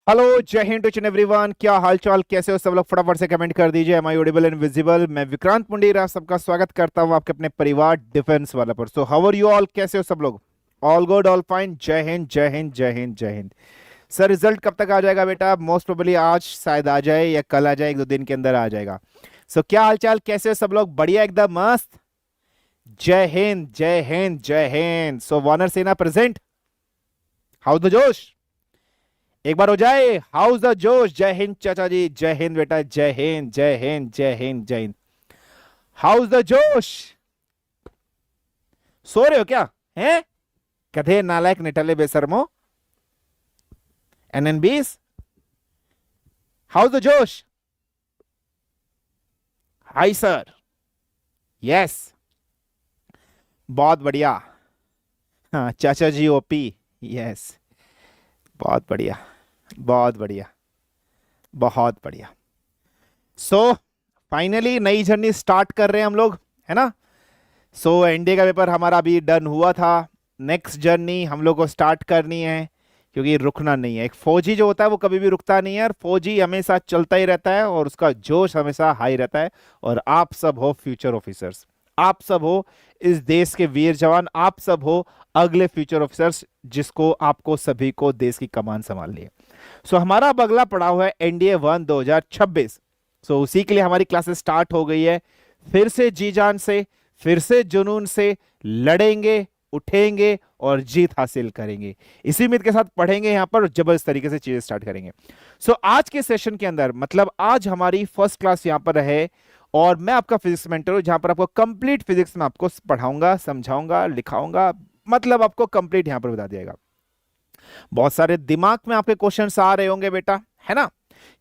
Hello, जय Hind to everyone. क्या हाल चाल, कैसे हो सब लोग? फटाफट से कमेंट कर दीजिए। Am I audible and visible? मैं विक्रांत मुंडेरा सबका स्वागत करता हूं आपके अपने परिवार डिफेंस वाला पर। So how are you all? कैसे हो सब लोग? All good, all fine. जय हिंद, जय हिंद, जय हिंद, जय हिंद। सर, रिजल्ट कब तक आ जाएगा बेटा? मोस्ट प्रोबेबली आज शायद आ जाए या कल आ जाए, एक दो दिन के अंदर आ जाएगा। सो क्या हाल चाल, कैसे हो सब लोग? बढ़िया, एकदम मस्त। जय हिंद, जय हिंद, जय हिंद। सो वानर सेना प्रेजेंट। हाउ द जोश? एक बार हो जाए, हाउस द जोश? जय हिंद चाचा जी, जय हिंद बेटा, जय हिंद, जय हिंद, जय हिंद, जय हिंद। हाउस द जोश? सो रहे हो क्या? हैं? कधे नालायक निठल्ले बेशर्मो। एनएनबीस। हाउस द जोश? Hi sir. यस। बहुत बढ़िया। हाँ चाचा जी, ओपी। यस। बहुत बढ़िया, बहुत बढ़िया, बहुत बढ़िया। सो फाइनली नई जर्नी स्टार्ट कर रहे हैं हम लोग, है ना? सो एनडीए का पेपर हमारा अभी डन हुआ था। नेक्स्ट जर्नी हम लोग को स्टार्ट करनी है, क्योंकि रुकना नहीं है। एक फौजी जो होता है वो कभी भी रुकता नहीं है, और फौजी हमेशा चलता ही रहता है, और उसका जोश हमेशा हाई रहता है। और आप सब हो फ्यूचर ऑफिसर्स, आप सब हो इस देश के वीर जवान, आप सब हो अगले फ्यूचर ऑफिसर्स, जिसको आपको सभी को देश की कमान संभालनी है। सो हमारा अब अगला पड़ाव है एनडीए 1 2026। सो उसी के लिए हमारी क्लासेस स्टार्ट हो गई है। फिर से जी जान से, फिर से जुनून से लड़ेंगे, उठेंगे और जीत हासिल करेंगे। इसी उम्मीद के साथ पढ़ेंगे यहां पर, जबरदस्त तरीके से चीजें स्टार्ट करेंगे। सो आज के सेशन के अंदर, मतलब आज हमारी फर्स्ट क्लास यहां पर है, और मैं आपका फिजिक्स मेंटर हूं, जहां पर आपको कंप्लीट फिजिक्स में आपको पढ़ाऊंगा, समझाऊंगा, लिखाऊंगा, मतलब आपको कंप्लीट यहां पर बता दिएगा। बहुत सारे दिमाग में आपके क्वेश्चंस आ रहे होंगे बेटा, है ना?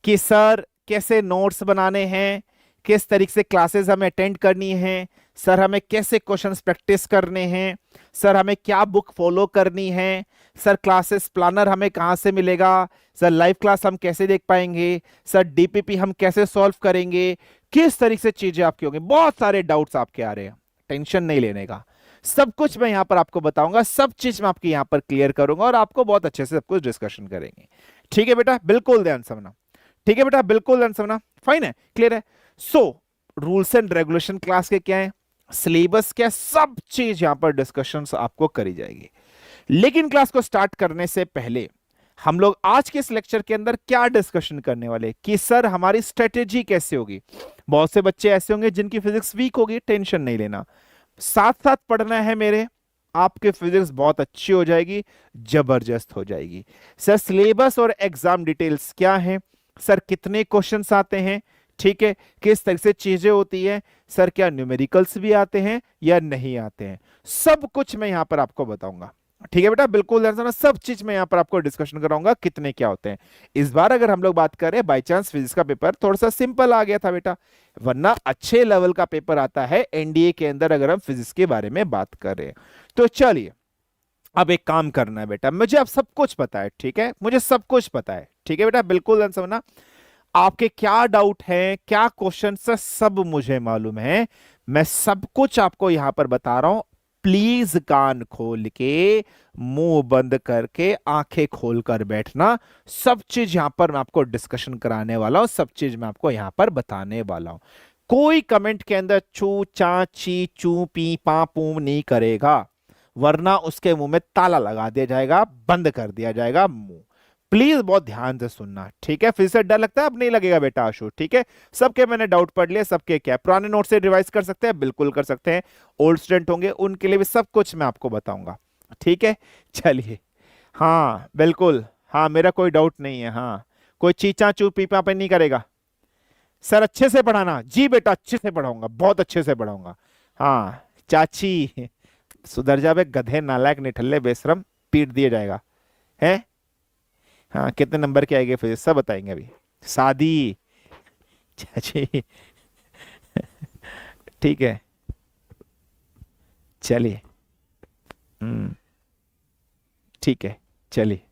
कि सर कैसे नोट्स बनाने हैं, किस तरीके से क्लासेस हमें अटेंड करनी है, सर हमें कैसे क्वेश्चंस प्रैक्टिस करने हैं, सर हमें क्या बुक फॉलो करनी है, सर क्लासेस प्लानर हमें कहाँ से मिलेगा, सर लाइव क्लास हम कैसे देख पाएंगे, सर डीपीपी हम कैसे सॉल्व करेंगे, किस तरीके से चीजें आपकी होंगी। बहुत सारे डाउट्स आपके आ रहे हैं, टेंशन नहीं लेने का। सब कुछ मैं यहां पर आपको बताऊंगा, सब चीज मैं आपकी यहां पर क्लियर करूंगा, और आपको बहुत अच्छे से सब कुछ डिस्कशन करेंगे। ठीक है बेटा, बिल्कुल ध्यान समझना। ठीक है बेटा, बिल्कुल ध्यान समझना। फाइन है, क्लियर है? So rules and regulation class के क्या है, सिलेबस क्या है, सब चीज यहां पर डिस्कशन आपको करी जाएगी। लेकिन क्लास को स्टार्ट करने से पहले हम लोग आज के इस लेक्चर के अंदर क्या डिस्कशन करने वाले कि सर हमारी स्ट्रेटेजी कैसे होगी। बहुत से बच्चे ऐसे होंगे जिनकी फिजिक्स वीक होगी, टेंशन नहीं लेना। साथ साथ पढ़ना है मेरे, आपके फिजिक्स बहुत अच्छी हो जाएगी, जबरदस्त हो जाएगी। सर सिलेबस और एग्जाम डिटेल्स क्या है, सर कितने क्वेश्चंस आते हैं, ठीक है, किस तरह से चीजें होती है, सर क्या न्यूमेरिकल्स भी आते हैं या नहीं आते हैं, सब कुछ मैं यहां पर आपको बताऊंगा। ठीक है बेटा, बिल्कुल ध्यान से ना, सब चीज मैं यहां पर आपको डिस्कशन कराऊंगा, कितने क्या होते हैं। इस बार अगर हम लोग बात करें, बाई चांस फिजिक्स का पेपर थोड़ा सा सिंपल आ गया था बेटा, वरना अच्छे लेवल का पेपर आता है एनडीए के अंदर अगर हम फिजिक्स के बारे में बात कर रहे हैं। तो चलिए, अब एक काम करना है बेटा, मुझे अब सब कुछ पता है, ठीक है, मुझे सब कुछ पता है, ठीक है बेटा, बिल्कुल ध्यान से समझना। आपके क्या डाउट है, क्या क्वेश्चन है, सब मुझे मालूम है। मैं सब कुछ आपको यहां पर बता रहा हूं। प्लीज कान खोल के, मुंह बंद करके, आंखें खोल कर बैठना। सब चीज यहां पर मैं आपको डिस्कशन कराने वाला हूं, सब चीज मैं आपको यहां पर बताने वाला हूं। कोई कमेंट के अंदर चू चा ची चू पी पा पू नहीं करेगा, वरना उसके मुंह में ताला लगा दिया जाएगा, बंद कर दिया जाएगा मुंह। प्लीज बहुत ध्यान से सुनना, ठीक है? फिर से डर लगता है? अब नहीं लगेगा बेटा आशु, ठीक है? सबके मैंने डाउट पढ़ लिए, सबके क्या पुराने नोट से रिवाइज कर सकते हैं, बिल्कुल कर सकते हैं। ओल्ड स्टूडेंट होंगे उनके लिए भी सब कुछ मैं आपको बताऊंगा, ठीक है? चलिए, हाँ बिल्कुल, हाँ मेरा कोई डाउट नहीं है, हाँ कोई चीचा चू पीपा पे नहीं करेगा। सर अच्छे से पढ़ाना, जी बेटा अच्छे से पढ़ाऊंगा, बहुत अच्छे से पढ़ाऊंगा। हाँ चाची, सुधर जा बे गधे, नालायक, निठल्ले, बेशरम, पीट दिया जाएगा है। हाँ कितने नंबर के आएंगे फिर सब बताएंगे अभी। शादी, चाची, ठीक है, चलिए। हम्म, ठीक है, चलिए,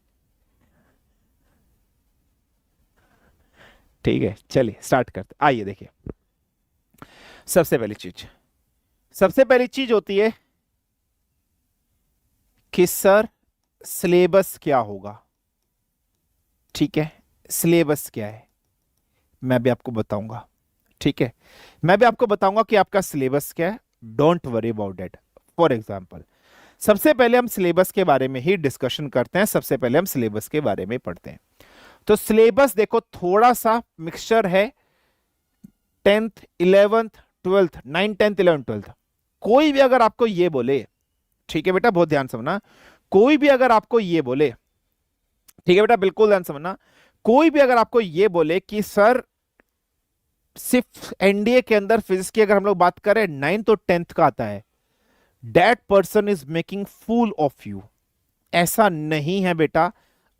ठीक है, चलिए स्टार्ट करते, आइए देखिए। सबसे पहली चीज, सबसे पहली चीज होती है कि सर सिलेबस क्या होगा, ठीक है? सिलेबस क्या है मैं भी आपको बताऊंगा, ठीक है। मैं भी आपको बताऊंगा कि आपका सिलेबस क्या है, don't worry about it. For example, सबसे पहले हम सिलेबस के बारे में ही डिस्कशन करते हैं। सबसे पहले हम सिलेबस के बारे में पढ़ते हैं। तो सिलेबस देखो थोड़ा सा मिक्सचर है, 10th 11th 12th 9 10th 11th 12th। कोई भी अगर आपको ये बोले, ठीक है बेटा बहुत ध्यान समझना, कोई भी अगर आपको ये बोले, ठीक है बेटा बिल्कुल ध्यान समझना, कोई भी अगर आपको ये बोले कि सर सिर्फ एनडीए के अंदर फिजिक्स की अगर हम लोग बात करें 9th और 10th का आता है, that person is making fool of you. ऐसा नहीं है बेटा।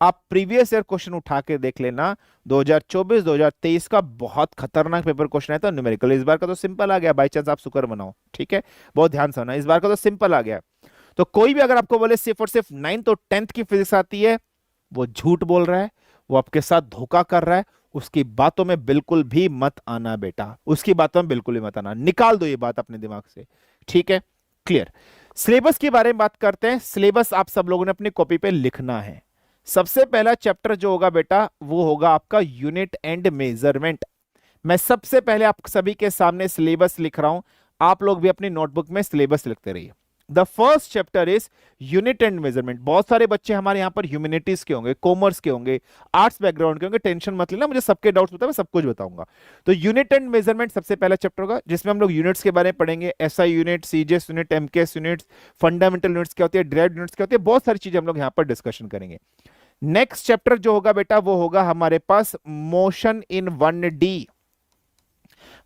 आप प्रीवियस ईयर क्वेश्चन उठा के देख लेना, 2024 2023 का बहुत खतरनाक पेपर क्वेश्चन है। तो न्यूमेरिकल इस बार का तो सिंपल आ गया, बाई चांस आप शुक्र मनाओ, ठीक है। बहुत ध्यान से ना, इस बार का तो सिंपल आ गया। तो कोई भी अगर आपको बोले सिर्फ और सिर्फ 9th और 10th की फिजिक्स आती है, वो झूठ बोल रहा है, वो आपके साथ धोखा कर रहा है। उसकी बातों में बिल्कुल भी मत आना बेटा, उसकी बातों में बिल्कुल भी मत आना, निकाल दो ये बात अपने दिमाग से, ठीक है। क्लियर। सिलेबस के बारे में बात करते हैं। सिलेबस आप सब लोगों ने अपनी कॉपी पे लिखना है। सबसे पहला चैप्टर जो होगा बेटा वो होगा आपका यूनिट एंड मेजरमेंट। मैं सबसे पहले आप सभी के सामने सिलेबस लिख रहा हूं, आप लोग भी अपनी नोटबुक में सिलेबस लिखते रहिए। The first chapter is unit and measurement. बहुत सारे बच्चे हमारे यहाँ पर ह्यूमैनिटीज के होंगे, कॉमर्स के होंगे, आर्ट्स बैकग्राउंड के होंगे, टेंशन मत लेना, मुझे सबके डाउट्स बताओ, मैं सब कुछ बताऊंगा। तो यूनिट एंड मेजरमेंट सबसे पहला चैप्टर होगा, जिसमें हम लोग यूनिट्स के बारे में पढ़ेंगे, SI unit, CGS unit, MKS units, fundamental units क्या होती है, डिराइव्ड यूनिट्स क्या होती है, बहुत सारी चीजें हम लोग यहाँ पर डिस्कशन करेंगे। नेक्स्ट चैप्टर जो होगा बेटा वो होगा हमारे पास motion in 1D,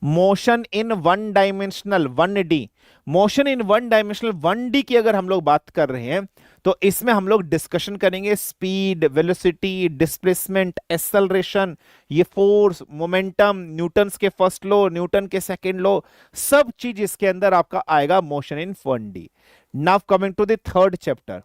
motion in one dimensional 1D। Motion in one dimensional 1D की अगर हम लोग बात कर रहे हैं तो इसमें हम लोग डिस्कशन करेंगे स्पीड, वेलोसिटी, डिस्प्लेसमेंट, एक्सेलरेशन, ये फोर्स, मोमेंटम, न्यूटन्स के फर्स्ट लॉ, न्यूटन के सेकंड लॉ, सब चीज इसके अंदर आपका आएगा motion in 1D। Now coming to the third chapter.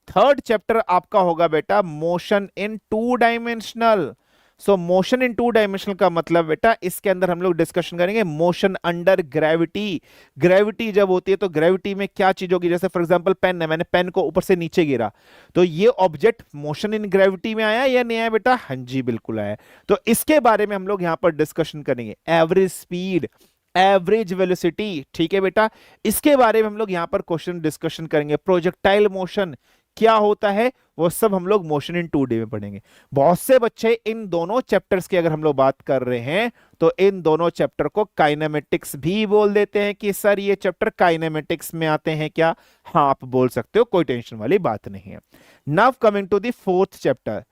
Third chapter आपका होगा बेटा motion in 2 dimensional. So motion in 2 dimensional का मतलब बेटा इसके अंदर हम लोग डिस्कशन करेंगे मोशन अंडर ग्रेविटी। ग्रेविटी जब होती है तो ग्रेविटी में क्या चीज होगी, जैसे फॉर एग्जांपल पेन है, मैंने पेन को ऊपर से नीचे गिरा, तो ये ऑब्जेक्ट मोशन इन ग्रेविटी में आया या नहीं आया बेटा, हाँ जी बिल्कुल आया। तो इसके बारे में हम लोग यहां पर डिस्कशन करेंगे। एवरेज स्पीड, एवरेज वेलोसिटी, ठीक है बेटा, इसके बारे में हम लोग यहां पर क्वेश्चन डिस्कशन करेंगे। प्रोजेक्टाइल मोशन क्या होता है वो सब हम लोग मोशन इन 2D में पढ़ेंगे। बहुत से बच्चे इन दोनों चैप्टर्स की अगर हम लोग बात कर रहे हैं तो इन दोनों चैप्टर को काइनेमेटिक्स भी बोल देते हैं कि सर ये चैप्टर काइनेमेटिक्स में आते हैं क्या, हाँ आप बोल सकते हो, कोई टेंशन वाली बात नहीं है। Now coming to the fourth chapter.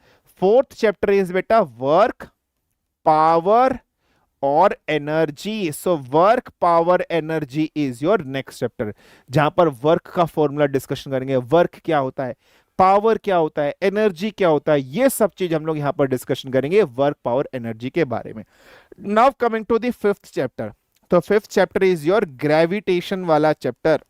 Fourth chapter is बेटा वर्क, पावर और energy. So work, power, energy is your next chapter, जहां पर वर्क का फॉर्मूला डिस्कशन करेंगे। वर्क क्या होता है, पावर क्या होता है, एनर्जी क्या होता है, ये सब चीज हम लोग यहां पर डिस्कशन करेंगे वर्क, पावर, एनर्जी के बारे में। Now coming to the fifth chapter. तो fifth chapter is your gravitation वाला चैप्टर।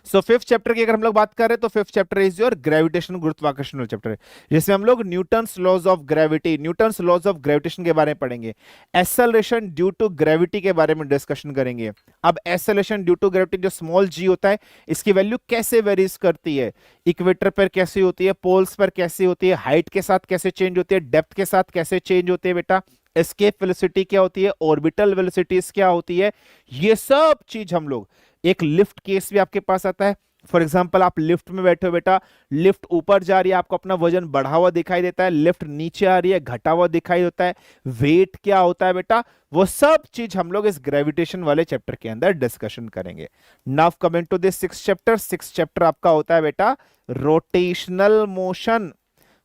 सो फिफ्थ चैप्टर की अगर हम लोग बात करें तो fifth chapter is your gravitation, गुरुत्वाकर्षण चैप्टर, जिसमें हम लोग Newton's laws of gravity, Newton's laws of gravitation के बारे में पढ़ेंगे। एक्सेलरेशन ड्यू टू ग्रेविटी के बारे में डिस्कशन करेंगे। अब एक्सेलरेशन ड्यू टू ग्रेविटी जो स्मॉल जी होता है, इसकी वैल्यू कैसे वेरीज करती है, इक्वेटर पर कैसे होती है, पोल्स पर कैसे होती है, हाइट के साथ कैसे चेंज होती है, डेप्थ के साथ कैसे चेंज होती है बेटा, एस्केप वेलोसिटी क्या होती है, ऑर्बिटल वेलोसिटीज क्या होती है, ये सब चीज हम लोग, एक लिफ्ट केस भी आपके पास आता है। फॉर एग्जांपल आप लिफ्ट में बैठे हो बेटा, लिफ्ट ऊपर जा रही है, आपको अपना वजन बढ़ा हुआ दिखाई देता है, लिफ्ट नीचे आ रही है, घटा हुआ दिखाई देता है, वेट क्या होता है बेटा, वो सब चीज हम लोग इस ग्रेविटेशन वाले चैप्टर के अंदर डिस्कशन करेंगे। Now coming to this sixth chapter. Sixth chapter आपका होता है बेटा rotational motion.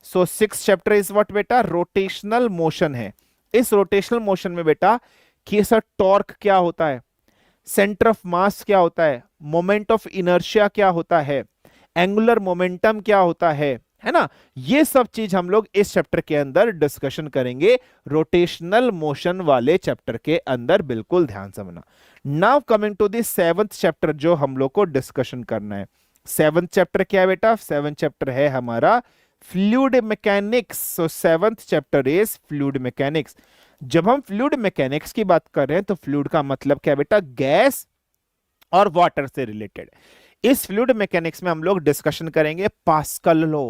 So sixth chapter is what बेटा, रोटेशनल मोशन है। इस रोटेशनल मोशन में बेटा कि सर टॉर्क क्या होता है, सेंटर ऑफ मास क्या होता है, मोमेंट ऑफ इनर्शिया क्या होता है, एंगुलर मोमेंटम क्या होता है ना, ये सब चीज हम लोग इस चैप्टर के अंदर डिस्कशन करेंगे, रोटेशनल मोशन वाले चैप्टर के अंदर, बिल्कुल ध्यान से समझना। Now coming to the seventh chapter जो हम लोग को डिस्कशन करना है। सेवंथ चैप्टर क्या है बेटा, सेवंथ चैप्टर है हमारा fluid mechanics. So seventh chapter is fluid mechanics. जब हम फ्लूइड मैकेनिक्स की बात कर रहे हैं तो फ्लूइड का मतलब क्या बेटा, गैस और वाटर से रिलेटेड। इस फ्लूइड मैकेनिक्स में हम लोग डिस्कशन करेंगे Pascal law.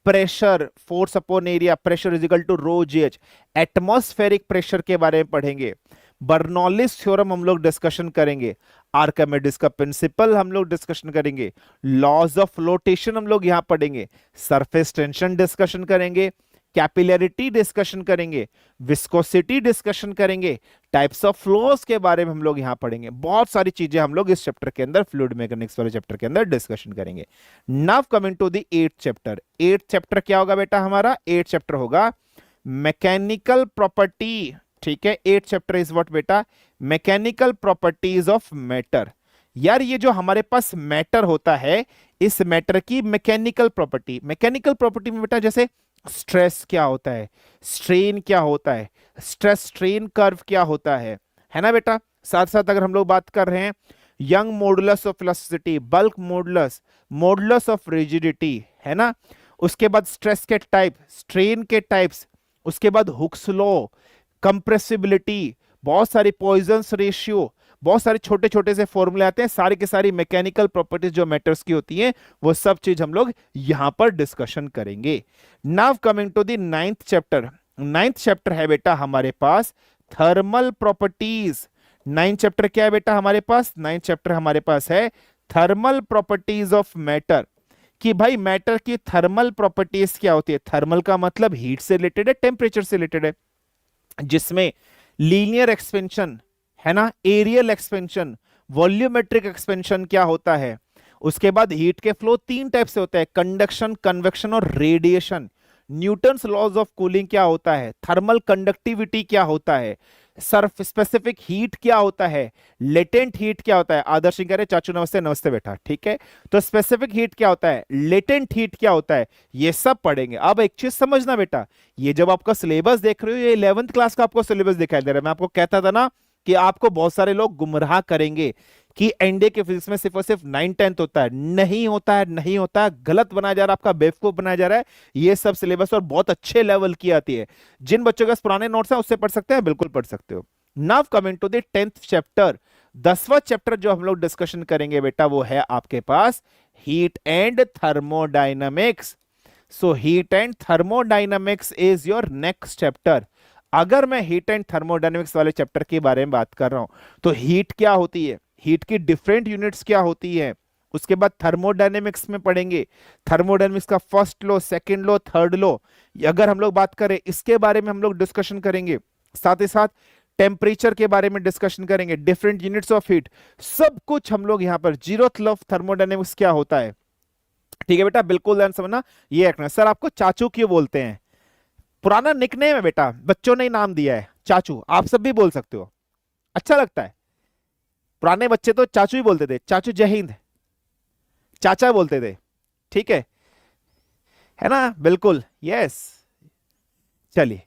Pressure, force upon area, pressure is equal to rho g h, atmospheric pressure के बारे में पढ़ेंगे, बर्नौलिस थ्योरम हम लोग डिस्कशन करेंगे, आर्किमिडीज का प्रिंसिपल हम लोग डिस्कशन करेंगे, लॉज ऑफ फ्लोटेशन हम लोग यहां पढ़ेंगे, सरफेस टेंशन डिस्कशन करेंगे, कैपिलरिटी डिस्कशन करेंगे, विस्कोसिटी डिस्कशन करेंगे, टाइप्स ऑफ फ्लोस के बारे में हम लोग यहां पढ़ेंगे। बहुत सारी चीजें हम लोग इस चैप्टर के अंदर, फ्लूइड मैकेनिक्स वाले चैप्टर के अंदर डिस्कशन करेंगे। Now coming to the 8th chapter. 8th chapter क्या होगा बेटा हमारा? 8th चैप्टर होगा मैकेनिकल प्रॉपर्टी। ठीक है, 8th चैप्टर इज व्हाट बेटा? Mechanical properties of matter. यार ये जो हमारे पास मैटर होता है, इस मैटर की मैकेनिकल प्रॉपर्टी, मैकेनिकल प्रॉपर्टी में बेटा जैसे स्ट्रेस क्या होता है, स्ट्रेन क्या होता है, स्ट्रेस स्ट्रेन कर्व क्या होता है ना बेटा। साथ साथ अगर हम लोग बात कर रहे हैं young modulus of elasticity, bulk modulus, modulus of rigidity, है ना। उसके बाद स्ट्रेस के टाइप, स्ट्रेन के टाइप्स, उसके बाद हुक्स लॉ, कंप्रेसिबिलिटी, बहुत सारी पॉइजन्स रेशियो, बहुत सारे छोटे छोटे से फॉर्मूले आते हैं, सारी के सारी मैकेनिकल प्रॉपर्टीज जो मैटर्स की होती हैं, वो सब चीज हम लोग यहां पर डिस्कशन करेंगे। Now coming to the 9th chapter. 9th chapter है बेटा हमारे पास थर्मल प्रॉपर्टीज। 9th चैप्टर क्या है बेटा हमारे पास? 9th चैप्टर हमारे पास है थर्मल प्रॉपर्टीज ऑफ मैटर, कि भाई मैटर की थर्मल प्रॉपर्टीज क्या होती है। थर्मल का मतलब हीट से रिलेटेड है, टेम्परेचर से रिलेटेड है, जिसमें लीनियर एक्सपेंशन, है ना, एरियल एक्सपेंशन, वॉल्यूमेट्रिक एक्सपेंशन क्या होता है। उसके बाद हीट के फ्लो 3 टाइप से होता है, कंडक्शन, कन्वेक्शन और radiation. Newton's laws of cooling क्या होता है, थर्मल कंडक्टिविटी क्या होता है, सर्फ स्पेसिफिक हीट क्या होता है, लेटेंट हीट क्या होता है। आदर्श सिंह कह रहे चाचू नमस्ते, नमस्ते बेटा, ठीक है। तो स्पेसिफिक हीट क्या होता है, लेटेंट हीट क्या होता है, ये सब पढ़ेंगे। अब एक चीज समझना बेटा, ये जब आपका सिलेबस देख रहे हो, ये 11th क्लास का आपको सिलेबस दिखाई दे रहा है। मैं आपको कहता था ना कि आपको बहुत सारे लोग गुमराह करेंगे कि एनडीए के फिजिक्स में सिर्फ और सिर्फ 9th-10th होता है। नहीं होता है, नहीं होता है, गलत बनाया जा रहा है, आपका बेवकूफ बनाया जा रहा है। ये सब सिलेबस और बहुत अच्छे लेवल की आती है। जिन बच्चों के पास पुराने नोट्स हैं उससे पढ़ सकते हैं, बिल्कुल पढ़ सकते हो। Now coming to the 10th chapter. 10वां चैप्टर जो हम लोग डिस्कशन करेंगे बेटा, वो है आपके पास heat and thermodynamics. So heat and thermodynamics is your next chapter. अगर मैं हीट एंड थर्मोडायनेमिक्स वाले चैप्टर के बारे में बात कर रहा हूं, तो हीट क्या होती है, हीट की डिफरेंट यूनिट्स क्या होती है। उसके बाद थर्मोडायनेमिक्स में पढ़ेंगे, थर्मोडायनेमिक्स का first law, second law, third law, अगर हम लोग बात करें इसके बारे में हम लोग डिस्कशन करेंगे। साथ ही साथ टेम्परेचर के बारे में डिस्कशन करेंगे, डिफरेंट यूनिट्स ऑफ हीट, सब कुछ हम लोग यहां पर, 0th लॉ ऑफ थर्मोडायनेमिक्स क्या होता है। ठीक है बेटा, बिल्कुल ध्यान समझना। ये रखना, सर आपको चाचू क्यों बोलते हैं? पुराना निकनेम है बेटा, बच्चों ने ही नाम दिया है चाचू, आप सब भी बोल सकते हो, अच्छा लगता है। पुराने बच्चे तो चाचू ही बोलते थे, चाचू जय हिंद, चाचा बोलते थे, ठीक है ना, बिल्कुल, यस। चलिए,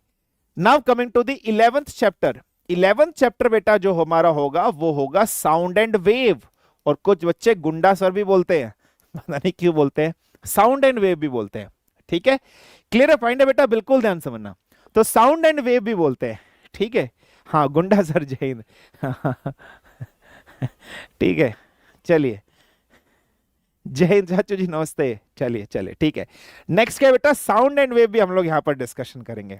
now coming to the 11th chapter. 11th chapter बेटा जो हमारा होगा वो होगा साउंड एंड वेव, और कुछ बच्चे गुंडा सर भी बोलते हैं, पता नहीं क्यों बोलते हैं, साउंड एंड वेव भी बोलते हैं, ठीक है। क्लियर है, फाइंड है बेटा, बिल्कुल ध्यान समझना। तो साउंड एंड वेव भी बोलते हैं, ठीक है। हाँ गुंडा सर जय हिंद ठीक है, चलिए, जय हिंद चाचू जी, नमस्ते। चलिए चलिए, ठीक है। नेक्स्ट क्या है बेटा, साउंड एंड वेव भी हम लोग यहां पर डिस्कशन करेंगे,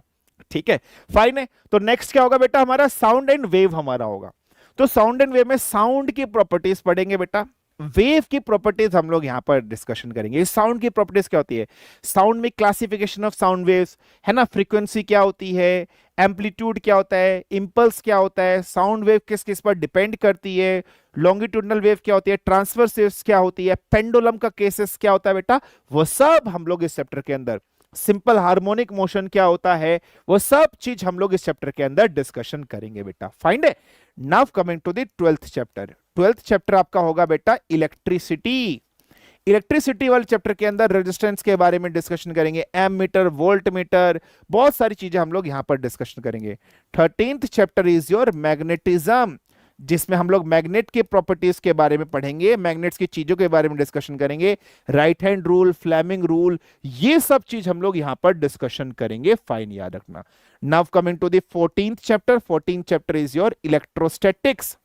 ठीक है, फाइन है। तो नेक्स्ट क्या होगा बेटा हमारा, साउंड एंड वेव हमारा होगा। तो साउंड एंड वेव में साउंड की प्रॉपर्टीज पढ़ेंगे बेटा, वेव की प्रॉपर्टीज हम लोग यहां पर डिस्कशन करेंगे। साउंड की प्रॉपर्टीज क्या होती है, साउंड में क्लासिफिकेशन ऑफ साउंड वेव्स, है ना, फ्रीक्वेंसी क्या होती है, एम्पलीट्यूड क्या होता है, इंपल्स क्या होता है, साउंड वेव किस किस पर डिपेंड करती है, लॉन्गिट्यूडनल वेव क्या होती है, ट्रांसवर्स वेव्स क्या होती है, पेंडुलम का केसेस क्या होता है बेटा, वो सब हम लोग इस चैप्टर के अंदर, सिंपल हार्मोनिक मोशन क्या होता है, वो सब चीज हम लोग इस चैप्टर के अंदर डिस्कशन करेंगे बेटा, फाइंड है। Now coming to the 12th chapter. 12th chapter आपका होगा बेटा इलेक्ट्रिसिटी। इलेक्ट्रिसिटी वाले चैप्टर के अंदर रेजिस्टेंस के बारे में डिस्कशन करेंगे, एम मीटर, वोल्ट मीटर, बहुत सारी चीजें हम लोग यहां पर डिस्कशन करेंगे। 13th chapter is your magnetism, जिसमें हम लोग मैग्नेट के प्रॉपर्टीज के बारे में पढ़ेंगे, मैग्नेट्स की चीजों के बारे में डिस्कशन करेंगे, right hand rule, Fleming rule, ये सब चीज हम लोग यहां पर डिस्कशन करेंगे, फाइन, याद रखना। Now coming to the 14th chapter. 14th chapter is your electrostatics,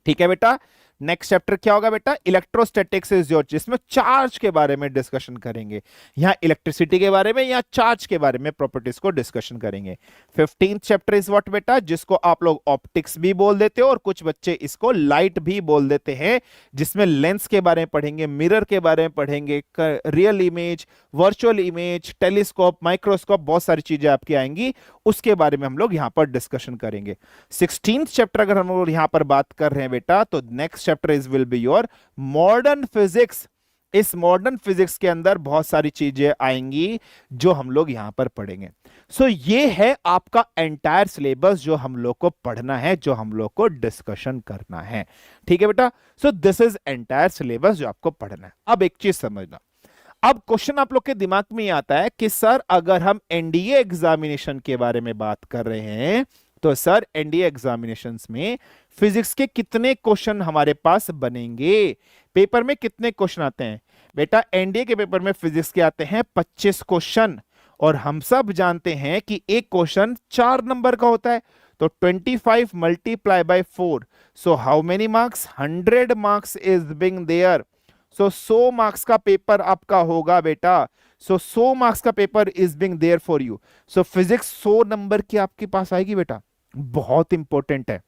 ठीक है बेटा। नेक्स्ट चैप्टर क्या होगा बेटा, इलेक्ट्रोस्टैटिक्स इज योर, जिसमें चार्ज के बारे में डिस्कशन करेंगे, यहाँ इलेक्ट्रिसिटी के बारे में या चार्ज के बारे में प्रॉपर्टीज को डिस्कशन करेंगे। 15th चैप्टर इज व्हाट बेटा, जिसको आप लोग ऑप्टिक्स भी बोल देते हो और कुछ बच्चे इसको लाइट भी बोल देते हैं, जिसमें लेंस के बारे में पढ़ेंगे, मिरर के बारे में पढ़ेंगे, real image, virtual image, telescope, microscope, बहुत सारी चीजें आपकी आएंगी, उसके बारे में हम लोग यहां पर डिस्कशन करेंगे। 16th चैप्टर अगर हम लोग यहां पर बात कर रहे हैं बेटा, तो next chapter is will be your modern physics. इस मॉडर्न फिजिक्स के अंदर बहुत सारी चीजें आएंगी जो हम लोग यहां पर पढ़ेंगे। सो ये है आपका एंटायर सिलेबस जो हम लोग को पढ़ना है, जो हम लोग को डिस्कशन करना है। ठीक है बेटा, सो दिस इज एंटायर सिलेबस जो आपको पढ़ना है। अब एक चीज समझना, अब क्वेश्चन आप लोग के दिमाग में ये आता है कि सर अगर हम एनडीए एग्जामिनेशन के बारे में बात कर रहे हैं, तो सर एनडीए एग्जामिनेशंस में फिजिक्स के कितने क्वेश्चन हमारे पास बनेंगे, पेपर में कितने क्वेश्चन आते हैं? बेटा एनडीए के पेपर में फिजिक्स के आते हैं 25 क्वेश्चन, और हम सब जानते हैं कि एक क्वेश्चन 4 नंबर का होता है, तो 25 multiply by 4, so how many marks, 100 marks is being there. So 100 marks का पेपर आपका होगा बेटा, सो 100 मार्क्स का paper is being there for you. So physics 100 number की आपके पास आएगी बेटा, बहुत इंपॉर्टेंट है।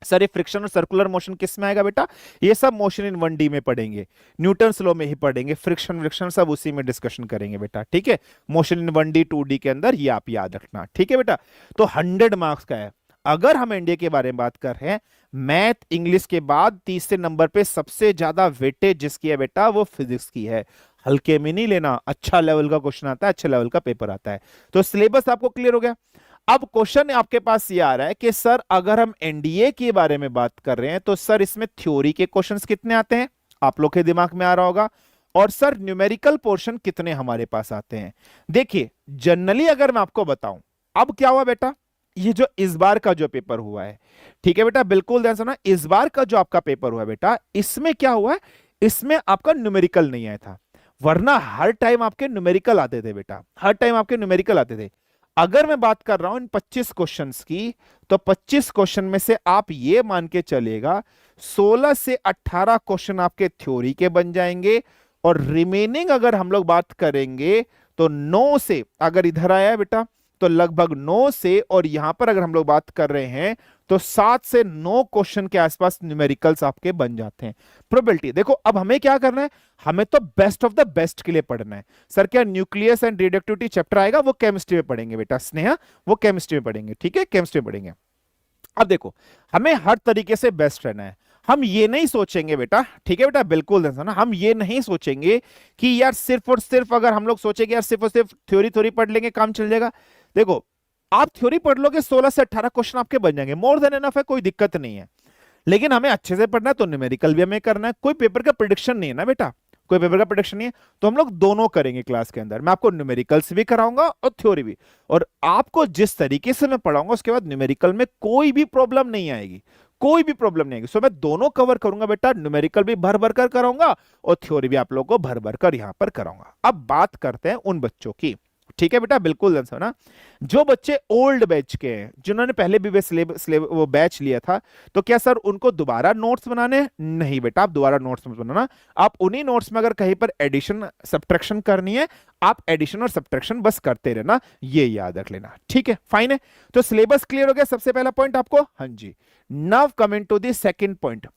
सर ये फ्रिक्शन और सर्कुलर मोशन किस में आएगा बेटा, ये सब मोशन इन 1D में पढ़ेंगे, न्यूटन्स लॉ में ही पढ़ेंगे, फ्रिक्शन फ्रिक्शन सब उसी में डिस्कशन करेंगे बेटा। ठीक है, मोशन इन 1D 2D के अंदर, ये आप याद रखना। ठीक है बेटा, तो 100 मार्क्स का है। अगर हम एनडीए के बारे में बात कर रहे हैं, मैथ इंग्लिश के बाद तीसरे नंबर पे सबसे ज्यादा वेटेज जिसकी है बेटा, वो फिजिक्स की है। हल्के में नहीं लेना, अच्छा लेवल का क्वेश्चन आता है, अच्छे लेवल का पेपर आता है। तो सिलेबस आपको क्लियर हो गया। अब क्वेश्चन आपके पास ये आ रहा है कि सर अगर हम एनडीए के बारे में बात कर रहे हैं, तो सर इसमें थ्योरी के क्वेश्चंस कितने आते हैं, आप लोग के दिमाग में आ रहा होगा, और सर न्यूमेरिकल पोर्शन कितने हमारे पास आते हैं। देखिए जनरली अगर मैं आपको बताऊं, अब क्या हुआ बेटा, ये जो इस बार का जो पेपर हुआ है, ठीक है बेटा, बिल्कुल ध्यान सुना, इस बार का जो आपका पेपर हुआ है बेटा, इसमें क्या हुआ है, इसमें आपका न्यूमेरिकल नहीं आया था, वरना हर टाइम आपके न्यूमेरिकल आते थे बेटा, हर टाइम आपके न्यूमेरिकल आते थे। अगर मैं बात कर रहा हूं इन 25 क्वेश्चंस की, तो 25 क्वेश्चन में से आप ये मान के चलेगा 16 से 18 क्वेश्चन आपके थ्योरी के बन जाएंगे, और रिमेनिंग अगर हम लोग बात करेंगे तो 9 से, अगर इधर आया है बेटा तो लगभग 9 से, और यहां पर अगर हम लोग बात कर रहे हैं तो 7 से 9 क्वेश्चन के आसपास न्यूमेरिकल्स आपके बन जाते हैं। प्रोबेबिलिटी देखो, अब हमें क्या करना है, हमें तो बेस्ट ऑफ द बेस्ट के लिए पढ़ना है। सर क्या न्यूक्लियस एंड रेडियोएक्टिविटी चैप्टर आएगा, वो केमिस्ट्री में पढ़ेंगे बेटा, स्नेहा वो केमिस्ट्री में पढ़ेंगे, ठीक है, केमिस्ट्री में पढ़ेंगे। अब देखो हमें हर तरीके से बेस्ट रहना है, हम ये नहीं सोचेंगे बेटा, ठीक है बेटा, बिल्कुल ना, हम ये नहीं सोचेंगे कि यार सिर्फ और सिर्फ, अगर हम लोग सोचेंगे यार सिर्फ और सिर्फ थ्योरी थ्योरी पढ़ लेंगे काम चल जाएगा। देखो आप थ्योरी पढ़ लोगे, 16 से 18 क्वेश्चन आपके बन जाएंगे, मोर देन एनफ है, कोई दिक्कत नहीं है। लेकिन हमें अच्छे से पढ़ना है, तो न्यूमेरिकल भी हमें करना है। कोई पेपर का प्रेडिक्शन नहीं है ना बेटा, कोई पेपर का प्रेडिक्शन नहीं है, तो हम लोग दोनों करेंगे क्लास के अंदर। मैं आपको न्यूमेरिकल्स भी कराऊंगा और थ्योरी भी, और आपको जिस तरीके से मैं पढ़ाऊंगा उसके बाद न्यूमेरिकल में कोई भी प्रॉब्लम नहीं आएगी, कोई भी प्रॉब्लम नहीं आएगी। सो मैं दोनों कवर करूंगा बेटा, न्यूमेरिकल भी भर भर कर कराऊंगा और थ्योरी भी आप लोगों को भर भर कर यहां पर कराऊंगा। अब बात करते हैं उन बच्चों की, ठीक है बेटा, बिल्कुल ना, जो बच्चे ओल्ड बैच के हैं, जिन्होंने पहले भी वो बैच लिया था, तो क्या सर उनको दोबारा नोट्स बनाने हैं? नहीं बेटा, आप दोबारा नोट्स मत बनाना। आप उन्हीं नोट्स में अगर कहीं पर एडिशन सब्ट्रैक्शन करनी है, आप एडिशन और सब्ट्रैक्शन बस करते रहना, ये याद रख लेना, ठीक है, फाइन है। तो सिलेबस क्लियर हो गया, सबसे पहला पॉइंट आपको, हाँ जी। Now coming to the second point,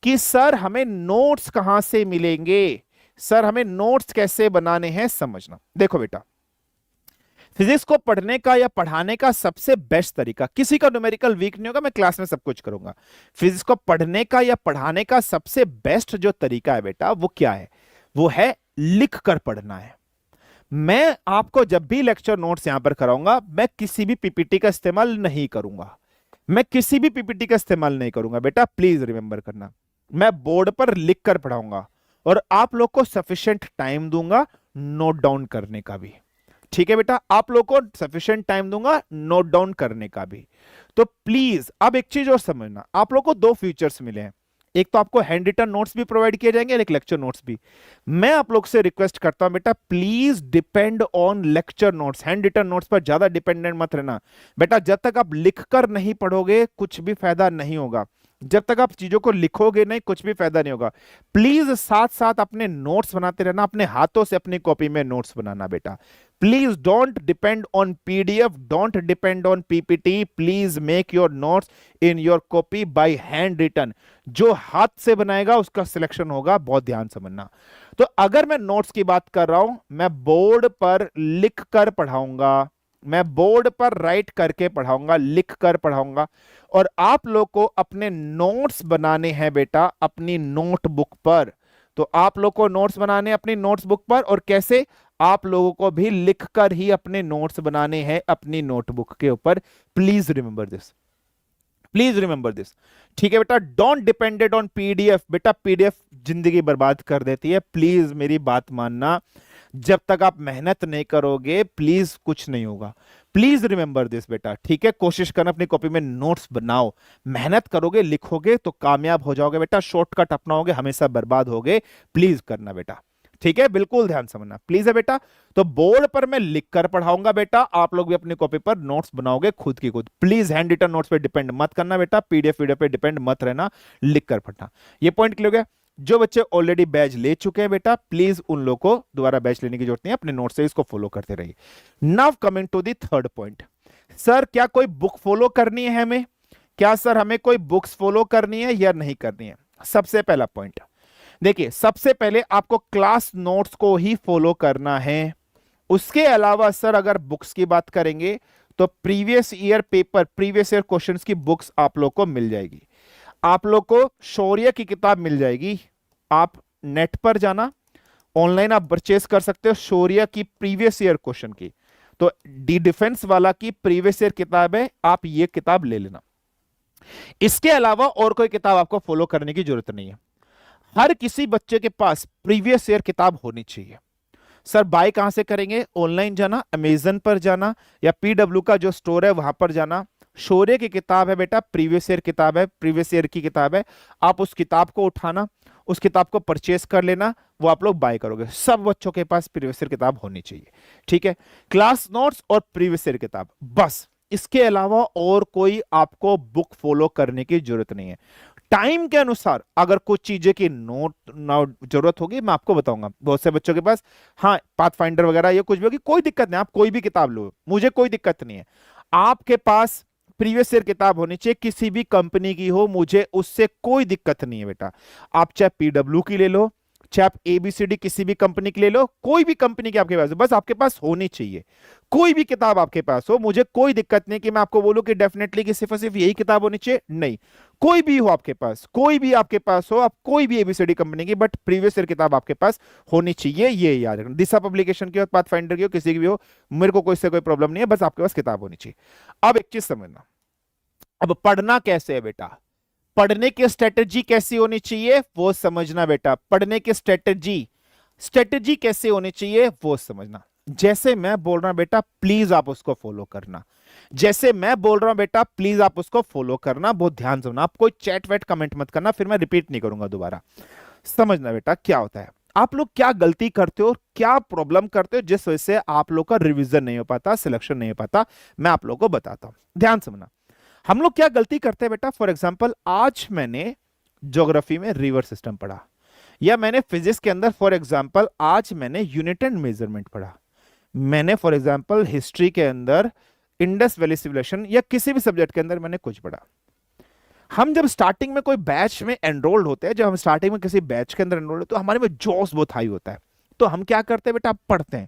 कि सर हमें नोट्स कहां से मिलेंगे, सर हमें नोट्स कैसे बनाने हैं, समझना। देखो बेटा, फिजिक्स को पढ़ने का या पढ़ाने का सबसे बेस्ट तरीका, किसी का न्यूमेरिकल वीक नहीं होगा, मैं क्लास में सब कुछ करूंगा। फिजिक्स को पढ़ने का या पढ़ाने का सबसे बेस्ट जो तरीका है बेटा, वो क्या है, वो है लिख कर पढ़ना है। मैं आपको जब भी लेक्चर नोट्स यहां पर कराऊंगा, मैं किसी भी पीपीटी का इस्तेमाल नहीं करूंगा, मैं किसी भी पीपीटी का इस्तेमाल नहीं करूंगा बेटा, प्लीज रिमेंबर करना। मैं बोर्ड पर लिख कर पढ़ाऊंगा, और आप लोग को सफिशिएंट टाइम दूंगा नोट डाउन करने का भी, ठीक है बेटा, आप लोग को सफिशिएंट टाइम दूंगा नोट डाउन करने का भी। तो प्लीज अब एक चीज और समझना, आप लोग को 2 फीचर्स मिले हैं, एक तो आपको हैंड रिटन नोट्स भी प्रोवाइड किए जाएंगे और एक लेक्चर नोट्स भी। मैं आप लोग से रिक्वेस्ट करता हूं बेटा, please depend on lecture notes, hand written notes पर ज्यादा डिपेंडेंट मत रहना बेटा। जब तक आप लिखकर नहीं पढ़ोगे कुछ भी फायदा नहीं होगा। जब तक आप चीजों को लिखोगे नहीं कुछ भी फायदा नहीं होगा। प्लीज साथ साथ अपने नोट्स बनाते रहना, अपने हाथों से अपनी कॉपी में नोट्स बनाना बेटा। Please don't depend on PDF, don't depend on PPT, please make your notes in your copy by hand written. जो हाथ से बनाएगा उसका सिलेक्शन होगा, बहुत ध्यान समझना। तो अगर मैं नोट्स की बात कर रहा हूं, मैं बोर्ड पर लिख कर पढ़ाऊंगा, मैं बोर्ड पर राइट करके पढ़ाऊंगा, लिख कर पढ़ाऊंगा। और आप लोग को अपने नोट्स बनाने हैं बेटा अपनी नोटबुक पर। तो आप लोग को नोट्स बनाने हैं अपनी नोट्सबुक पर, और कैसे, आप लोगों को भी लिखकर ही अपने नोट्स बनाने हैं अपनी नोटबुक के ऊपर। Please remember this, please remember this, ठीक है बेटा। डोंट डिपेंडेड ऑन पीडीएफ, बेटा पीडीएफ जिंदगी बर्बाद कर देती है, प्लीज मेरी बात मानना। जब तक आप मेहनत नहीं करोगे प्लीज कुछ नहीं होगा। प्लीज रिमेंबर दिस बेटा, ठीक है। कोशिश करना अपनी कॉपी में नोट्स बनाओ, मेहनत करोगे लिखोगे तो कामयाब हो जाओगे बेटा, शॉर्टकट अपनाओगे हमेशा बर्बाद होगे। प्लीज करना बेटा, ठीक है, बिल्कुल ध्यान समझना, प्लीज है बेटा। तो बोर्ड पर मैं लिखकर पढ़ाऊंगा बेटा, आप लोग भी अपनी कॉपी पर नोट्स बनाओगे खुद की खुद। प्लीज हैंड रिटन नोट्स पे डिपेंड मत करना बेटा, पीडीएफ वीडियो पे डिपेंड मत रहना, लिखकर पढ़ना। ये पॉइंट क्लियर हो गया। जो बच्चे ऑलरेडी बैच ले चुके हैं बेटा, प्लीज उन लोगों को दोबारा बैच लेने की जरूरत नहीं है, अपने नोट से इसको फॉलो करते रहिए। Now coming to the third point, sir क्या कोई बुक फॉलो करनी है हमें, क्या सर हमें कोई बुक्स फॉलो करनी है या नहीं करनी है? सबसे पहला पॉइंट देखिए, सबसे पहले आपको क्लास नोट्स को ही फॉलो करना है। उसके अलावा सर अगर बुक्स की बात करेंगे तो previous year paper, previous year questions की बुक्स आप लोग को मिल जाएगी। आप लोग को शौर्य की किताब मिल जाएगी, आप नेट पर जाना, ऑनलाइन आप परचेस कर सकते हो शौर्य की प्रीवियस ईयर क्वेश्चन की। तो डी डिफेंस वाला की प्रीवियस ईयर किताब है, आप ये किताब ले लेना। इसके अलावा और कोई किताब आपको फॉलो करने की जरूरत नहीं है। हर किसी बच्चे के पास प्रीवियस ईयर किताब होनी चाहिए। सर बाय कहां से करेंगे? ऑनलाइन जाना, अमेजन पर जाना, या पीडब्ल्यू का जो स्टोर है वहां पर जाना। शौर्य की किताब है बेटा, प्रीवियस ईयर किताब है, प्रीवियस ईयर की किताब है। आप उस किताब को उठाना, उस किताब को परचेस कर लेना, वो आप लोग बाय करोगे। सब बच्चों के पास प्रीवियस ईयर किताब होनी चाहिए, ठीक है। क्लास नोट्स और प्रीवियस ईयर किताब बस, इसके अलावा और कोई आपको बुक फॉलो करने की जरूरत नहीं है। टाइम के अनुसार अगर कुछ चीजें की नोट जरूरत होगी मैं आपको बताऊंगा। बहुत से बच्चों के पास हाँ पाथ फाइंडर वगैरह ये कुछ भी होगी, कोई दिक्कत नहीं, आप कोई भी किताब लो, मुझे कोई दिक्कत नहीं है। आपके पास प्रीवियस ईयर किताब होनी चाहिए, किसी भी कंपनी की हो, मुझे उससे कोई दिक्कत नहीं है बेटा। आप चाहे पीडब्ल्यू की ले लो, चाहे आप एबीसीडी किसी भी कंपनी की ले लो, कोई भी कंपनी की आपके पास, बस आपके पास होनी चाहिए। कोई भी किताब आपके पास हो, मुझे कोई दिक्कत नहीं कि मैं आपको बोलूं कि डेफिनेटली कि सिर्फ और सिर्फ यही किताब होनी चाहिए, नहीं। कोई भी हो आपके पास, कोई भी आपके पास हो, आप कोई भी एबीसीडी कंपनी की, बट प्रीवियस ईयर किताब आपके पास होनी चाहिए, ये याद रखना। दिशा पब्लिकेशन की हो, पाथ फाइंडर की हो, किसी की भी हो, मेरे को कोई से कोई प्रॉब्लम नहीं है, बस आपके पास किताब होनी चाहिए। अब एक चीज समझना, अब पढ़ना कैसे है बेटा, पढ़ने की स्ट्रेटेजी कैसी होनी चाहिए वो समझना बेटा। पढ़ने की स्ट्रेटेजी कैसे होनी चाहिए वो समझना। जैसे मैं बोल रहा हूं बेटा प्लीज आप उसको फॉलो करना, जैसे मैं बोल रहा हूं बेटा प्लीज आप उसको फॉलो करना, बहुत ध्यान सुनना। आप कोई चैट वैट कमेंट मत करना, फिर मैं रिपीट नहीं करूंगा दोबारा। समझना बेटा क्या होता है, आप लोग क्या गलती करते हो, क्या प्रॉब्लम करते हो जिस वजह से आप लोग का रिवीजन नहीं हो पाता, सिलेक्शन नहीं हो पाता, मैं आप लोग को बताता हूं, ध्यान समझना। हम लोग क्या गलती करते हैं बेटा, फॉर एग्जाम्पल आज मैंने ज्योग्राफी में रिवर सिस्टम पढ़ा, या मैंने फिजिक्स के अंदर फॉर एग्जाम्पल आज मैंने यूनिट एंड मेजरमेंट पढ़ा, मैंने फॉर एग्जाम्पल हिस्ट्री के अंदर इंडस वैली सिविलाइजेशन, या किसी भी सब्जेक्ट के अंदर मैंने कुछ पढ़ा। हम जब स्टार्टिंग में कोई बैच में एनरोल्ड होते हैं, जब हम स्टार्टिंग में किसी बैच के अंदर एनरोल्ड होते हैं तो हमारे में जोश बहुत हाई होता है। तो हम क्या करते हैं बेटा, पढ़ते हैं।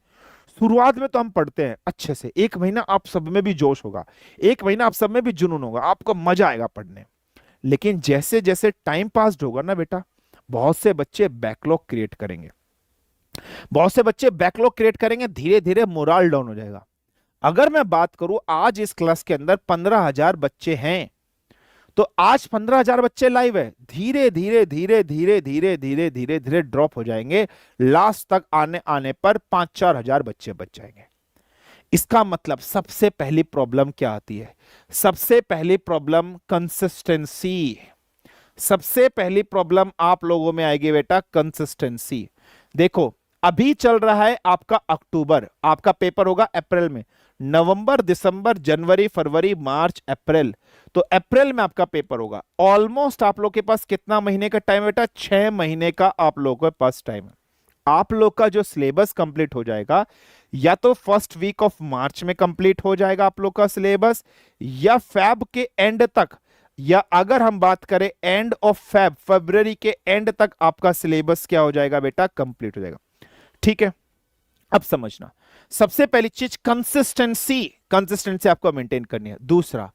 शुरुआत में तो हम पढ़ते हैं अच्छे से, एक महीना आप सब में भी जोश होगा, एक महीना आप सब में भी जुनून होगा, आपको मजा आएगा पढ़ने। लेकिन जैसे जैसे टाइम पास होगा ना बेटा, बहुत से बच्चे बैकलॉग क्रिएट करेंगे, बहुत से बच्चे बैकलॉग क्रिएट करेंगे, धीरे धीरे मोरल डाउन हो जाएगा। अगर मैं बात करूं आज इस क्लास के अंदर 15,000 बच्चे हैं, तो आज 15,000 बच्चे लाइव है, धीरे धीरे धीरे धीरे धीरे धीरे धीरे धीरे ड्रॉप हो जाएंगे, लास्ट तक आने पर 5-4 हजार बच्चे बच जाएंगे। इसका मतलब सबसे पहली प्रॉब्लम क्या आती है, सबसे पहली प्रॉब्लम कंसिस्टेंसी। सबसे पहली प्रॉब्लम आप लोगों में आएगी बेटा कंसिस्टेंसी। देखो अभी चल रहा है आपका अक्टूबर, आपका पेपर होगा अप्रैल में, नवंबर, दिसंबर, जनवरी, फरवरी, मार्च, अप्रैल। तो अप्रैल में आपका पेपर होगा। ऑलमोस्ट आप लोग के पास कितना महीने का टाइम बेटा? 6 महीने का आप लोगों के पास टाइम है। आप लोग का जो सिलेबस कंप्लीट हो जाएगा, या तो फर्स्ट वीक ऑफ मार्च में कंप्लीट हो जाएगा आप लोग का सिलेबस, या फैब के एंड तक, या अगर हम बात करें एंड ऑफ फैब, फरवरी के एंड तक आपका सिलेबस क्या हो जाएगा बेटा? कंप्लीट हो जाएगा। ठीक है, अब समझना, सबसे पहली चीज कंसिस्टेंसी, कंसिस्टेंसी आपको मेंटेन करनी है। दूसरा,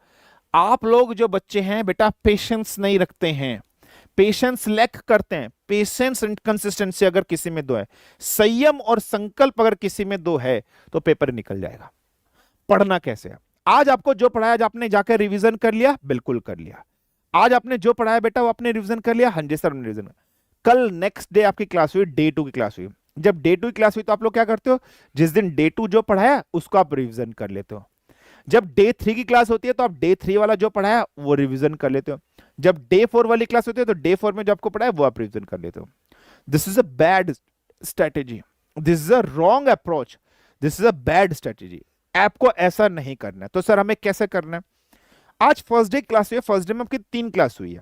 आप लोग जो बच्चे हैं बेटा पेशेंस नहीं रखते हैं, पेशेंस लैक करते हैं। पेशेंस एंड कंसिस्टेंसी अगर किसी में दो है, संयम और संकल्प अगर किसी में दो है, तो पेपर निकल जाएगा। पढ़ना कैसे है? आज आपको जो पढ़ाया, आज आपने जाकर रिवीजन कर लिया? बिल्कुल कर लिया। आज आपने जो पढ़ाया बेटा वो आपने रिवीजन कर लिया? हाँ जी सर, हमने रिवीजन। कल नेक्स्ट डे आपकी क्लास हुई, डे 2 की क्लास हुई। जब डे 2 की क्लास हुई तो आप लोग क्या करते हो? जिस दिन डे 2 जो पढ़ाया उसको आप रिवीजन कर लेते हो। जब डे 3 की क्लास होती है तो आप डे 3 वाला जो पढ़ाया वो रिवीजन कर लेते हो। जब डे 4 वाली क्लास होती है तो डे 4 में जो आपको पढ़ाया वो आप रिवीजन कर लेते हो। This is a bad strategy, this is a wrong approach, this is a bad strategy. आपको ऐसा नहीं करना है। तो सर हमें कैसे करना है? आज फर्स्ट डे क्लास हुई है, फर्स्ट डे में आपकी 3 क्लास हुई है।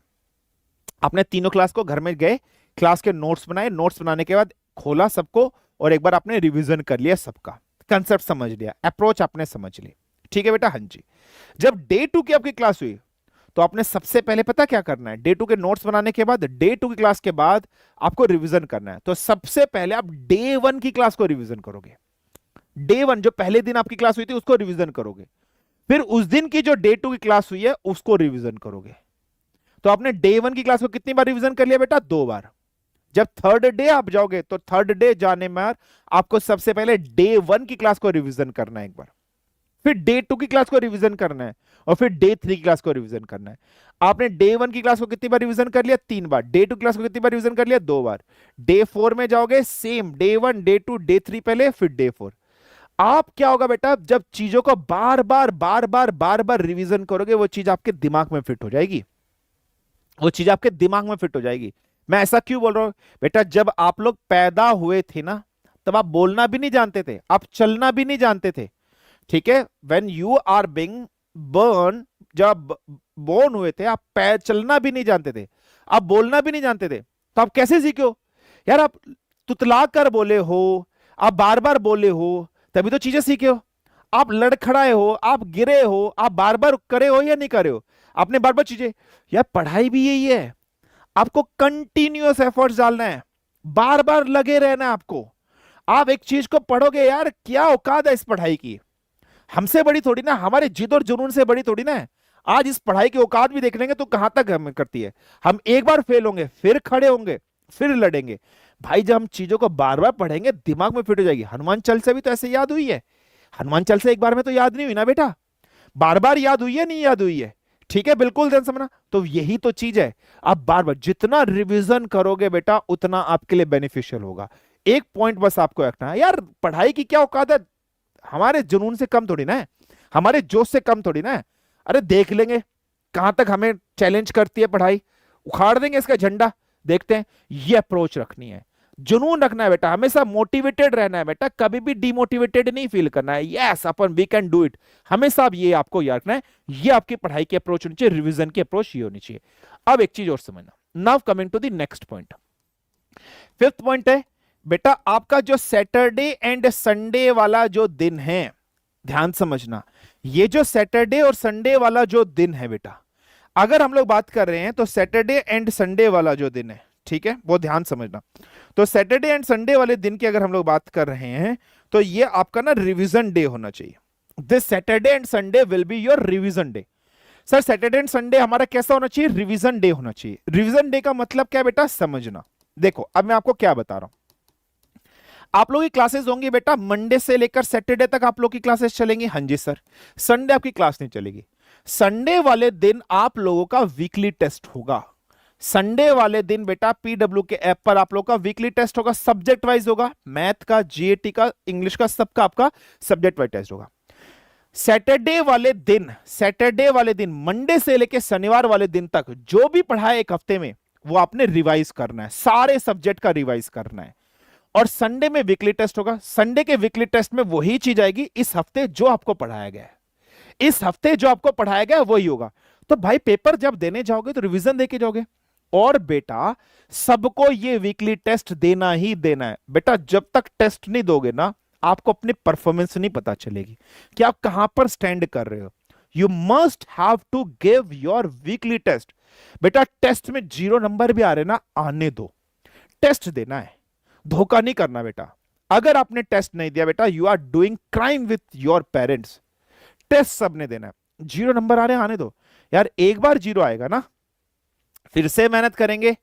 आपने तीनों क्लास को घर में गए, क्लास के नोट्स बनाए, नोट्स बनाने के बाद खोला सबको और एक बार आपने रिवीजन कर लिया, सबका कंसेप्ट समझ लिया, अप्रोच आपने समझ ली। ठीक है बेटा, हाँ जी। जब डे 2 की आपकी क्लास हुई तो आपने सबसे पहले पता क्या करना है? डे 2 के नोट्स बनाने के बाद, डे 2 की क्लास के बाद आपको रिवीजन करना है। तो सबसे पहले आप डे 1 की क्लास को रिवीजन करोगे। डे 1 जो पहले दिन आपकी क्लास हुई थी उसको रिवीजन करोगे। फिर उस दिन की जो डे 2 की क्लास हुई है उसको रिवीजन करोगे। तो आपने डे 1 की क्लास को कितनी बार रिवीजन कर लिया बेटा? 2 बार। जब थर्ड डे आप जाओगे तो थर्ड डे जाने में आपको सबसे पहले डे 1 की क्लास को रिवीजन करना है एक बार, फिर डे 2 की क्लास को रिवीजन करना है, और फिर डे 3 की क्लास को रिवीजन करना है। आपने डे 1 की क्लास को कितनी बार रिवीजन कर लिया? 3 बार। डे 2 क्लास को कितनी बार रिवीजन कर लिया? 2 बार। डे 4 में जाओगे, सेम डे 1, डे 2, डे 3 पहले, फिर डे 4। आप क्या होगा बेटा, जब चीजों को बार बार बार बार बार बार रिवीजन करोगे वो चीज आपके दिमाग में फिट हो जाएगी, वो चीज आपके दिमाग में फिट हो जाएगी। मैं ऐसा क्यों बोल रहा हूं बेटा? जब आप लोग पैदा हुए थे ना, तब आप बोलना भी नहीं जानते थे, आप चलना भी नहीं जानते थे। ठीक है, when you are being burn, जब बोर्न हुए थे आप पैर चलना भी नहीं जानते थे, आप बोलना भी नहीं जानते थे, तो आप कैसे सीखे हो यार? आप तुतला कर बोले हो, आप बार बार बोले हो, तभी तो चीजें सीखे हो। आप लड़खड़ाए हो, आप गिरे हो, आप बार बार करे हो या नहीं करे हो, आपने बार बार चीजें। यार पढ़ाई भी यही है, आपको कंटिन्यूअस एफर्ट्स डालना है, बार बार लगे रहना है आपको। आप एक चीज को पढ़ोगे, यार क्या औकात है इस पढ़ाई की, हमसे बड़ी थोड़ी ना, हमारे जिद और जुनून से बड़ी थोड़ी ना है। आज इस पढ़ाई की औकात भी देख लेंगे तो कहां तक हमें करती है। हम एक बार फेल होंगे, फिर खड़े होंगे, फिर लड़ेंगे। भाई जब हम चीजों को बार बार पढ़ेंगे दिमाग में फिट हो जाएगी। हनुमान चालीसा भी तो ऐसे याद हुई है, हनुमान चालीसा एक बार में तो याद नहीं हुई ना बेटा, बार बार याद हुई है, नहीं याद हुई है। ठीक है, बिल्कुल ध्यान समझना। तो यही तो चीज है, आप बार बार जितना रिवीजन करोगे बेटा उतना आपके लिए बेनिफिशियल होगा। एक पॉइंट बस आपको रखना है, यार पढ़ाई की क्या औकात है, हमारे जुनून से कम थोड़ी ना है, हमारे जोश से कम थोड़ी ना है। अरे देख लेंगे कहां तक हमें चैलेंज करती है पढ़ाई, उखाड़ देंगे इसका झंडा, देखते हैं। ये अप्रोच रखनी है, जुनून रखना है बेटा, हमेशा मोटिवेटेड रहना है बेटा, कभी भी डिमोटिवेटेड नहीं फील करना है। यस अपन वी कैन डू इट, हमेशा ये आपको याद रखना है। ये आपकी पढ़ाई की अप्रोच होनी चाहिए, रिवीजन की अप्रोच ये होनी चाहिए। अब एक चीज और समझना, now coming to the next point. Fifth point है बेटा आपका जो सैटरडे एंड संडे वाला जो दिन है, ध्यान समझना, ये जो सैटरडे और संडे वाला जो दिन है बेटा, अगर हम लोग बात कर रहे हैं तो सैटरडे एंड संडे वाला जो दिन है, ठीक है, वो ध्यान समझना। तो सैटरडे एंड संडे वाले दिन की अगर हम लोग बात कर रहे हैं तो ये आपका ना रिवीजन डे होना चाहिए। This Saturday and Sunday will be your revision day. Sir Saturday and Sunday हमारा कैसा होना चाहिए? रिवीजन डे होना चाहिए। रिवीजन डे का मतलब क्या बेटा, समझना। देखो अब मैं आपको क्या बता रहा हूं, आप लोगों की क्लासेस होंगी बेटा मंडे से लेकर सैटरडे तक आप लोग की क्लासेस चलेंगी। हाँ जी सर। संडे आपकी क्लास नहीं चलेगी। संडे वाले दिन आप लोगों का वीकली टेस्ट होगा। संडे वाले दिन बेटा पीडब्ल्यू के ऐप पर आप लोग का वीकली टेस्ट होगा, सब्जेक्ट वाइज होगा, मैथ का, जीएटी का, इंग्लिश का, सबका आपका सब्जेक्ट वाइज टेस्ट होगा। सैटरडे वाले दिन मंडे से लेकर शनिवार वाले दिन तक जो भी पढ़ाया एक हफ्ते में वो आपने रिवाइज करना है, सारे सब्जेक्ट का रिवाइज करना है। और संडे में वीकली टेस्ट होगा। संडे के वीकली टेस्ट में वही चीज आएगी इस हफ्ते जो आपको पढ़ाया गया है, इस हफ्ते जो आपको पढ़ाया गया है वही होगा। तो भाई पेपर जब देने जाओगे तो रिवीजन देके जाओगे। और बेटा सबको ये वीकली टेस्ट देना ही देना है बेटा। जब तक टेस्ट नहीं दोगे ना, आपको अपनी परफॉर्मेंस नहीं पता चलेगी कि आप कहां पर स्टैंड कर रहे हो। You must have to give your weekly test. बेटा टेस्ट में 0 नंबर भी आ रहे ना, आने दो, टेस्ट देना है, धोखा नहीं करना बेटा। अगर आपने टेस्ट नहीं दिया बेटा, you are doing crime with your parents. Test सबने देना है। 0 नंबर आ रहे आने दो यार, एक बार 0 आएगा ना, फिर से मेहनत करेंगे,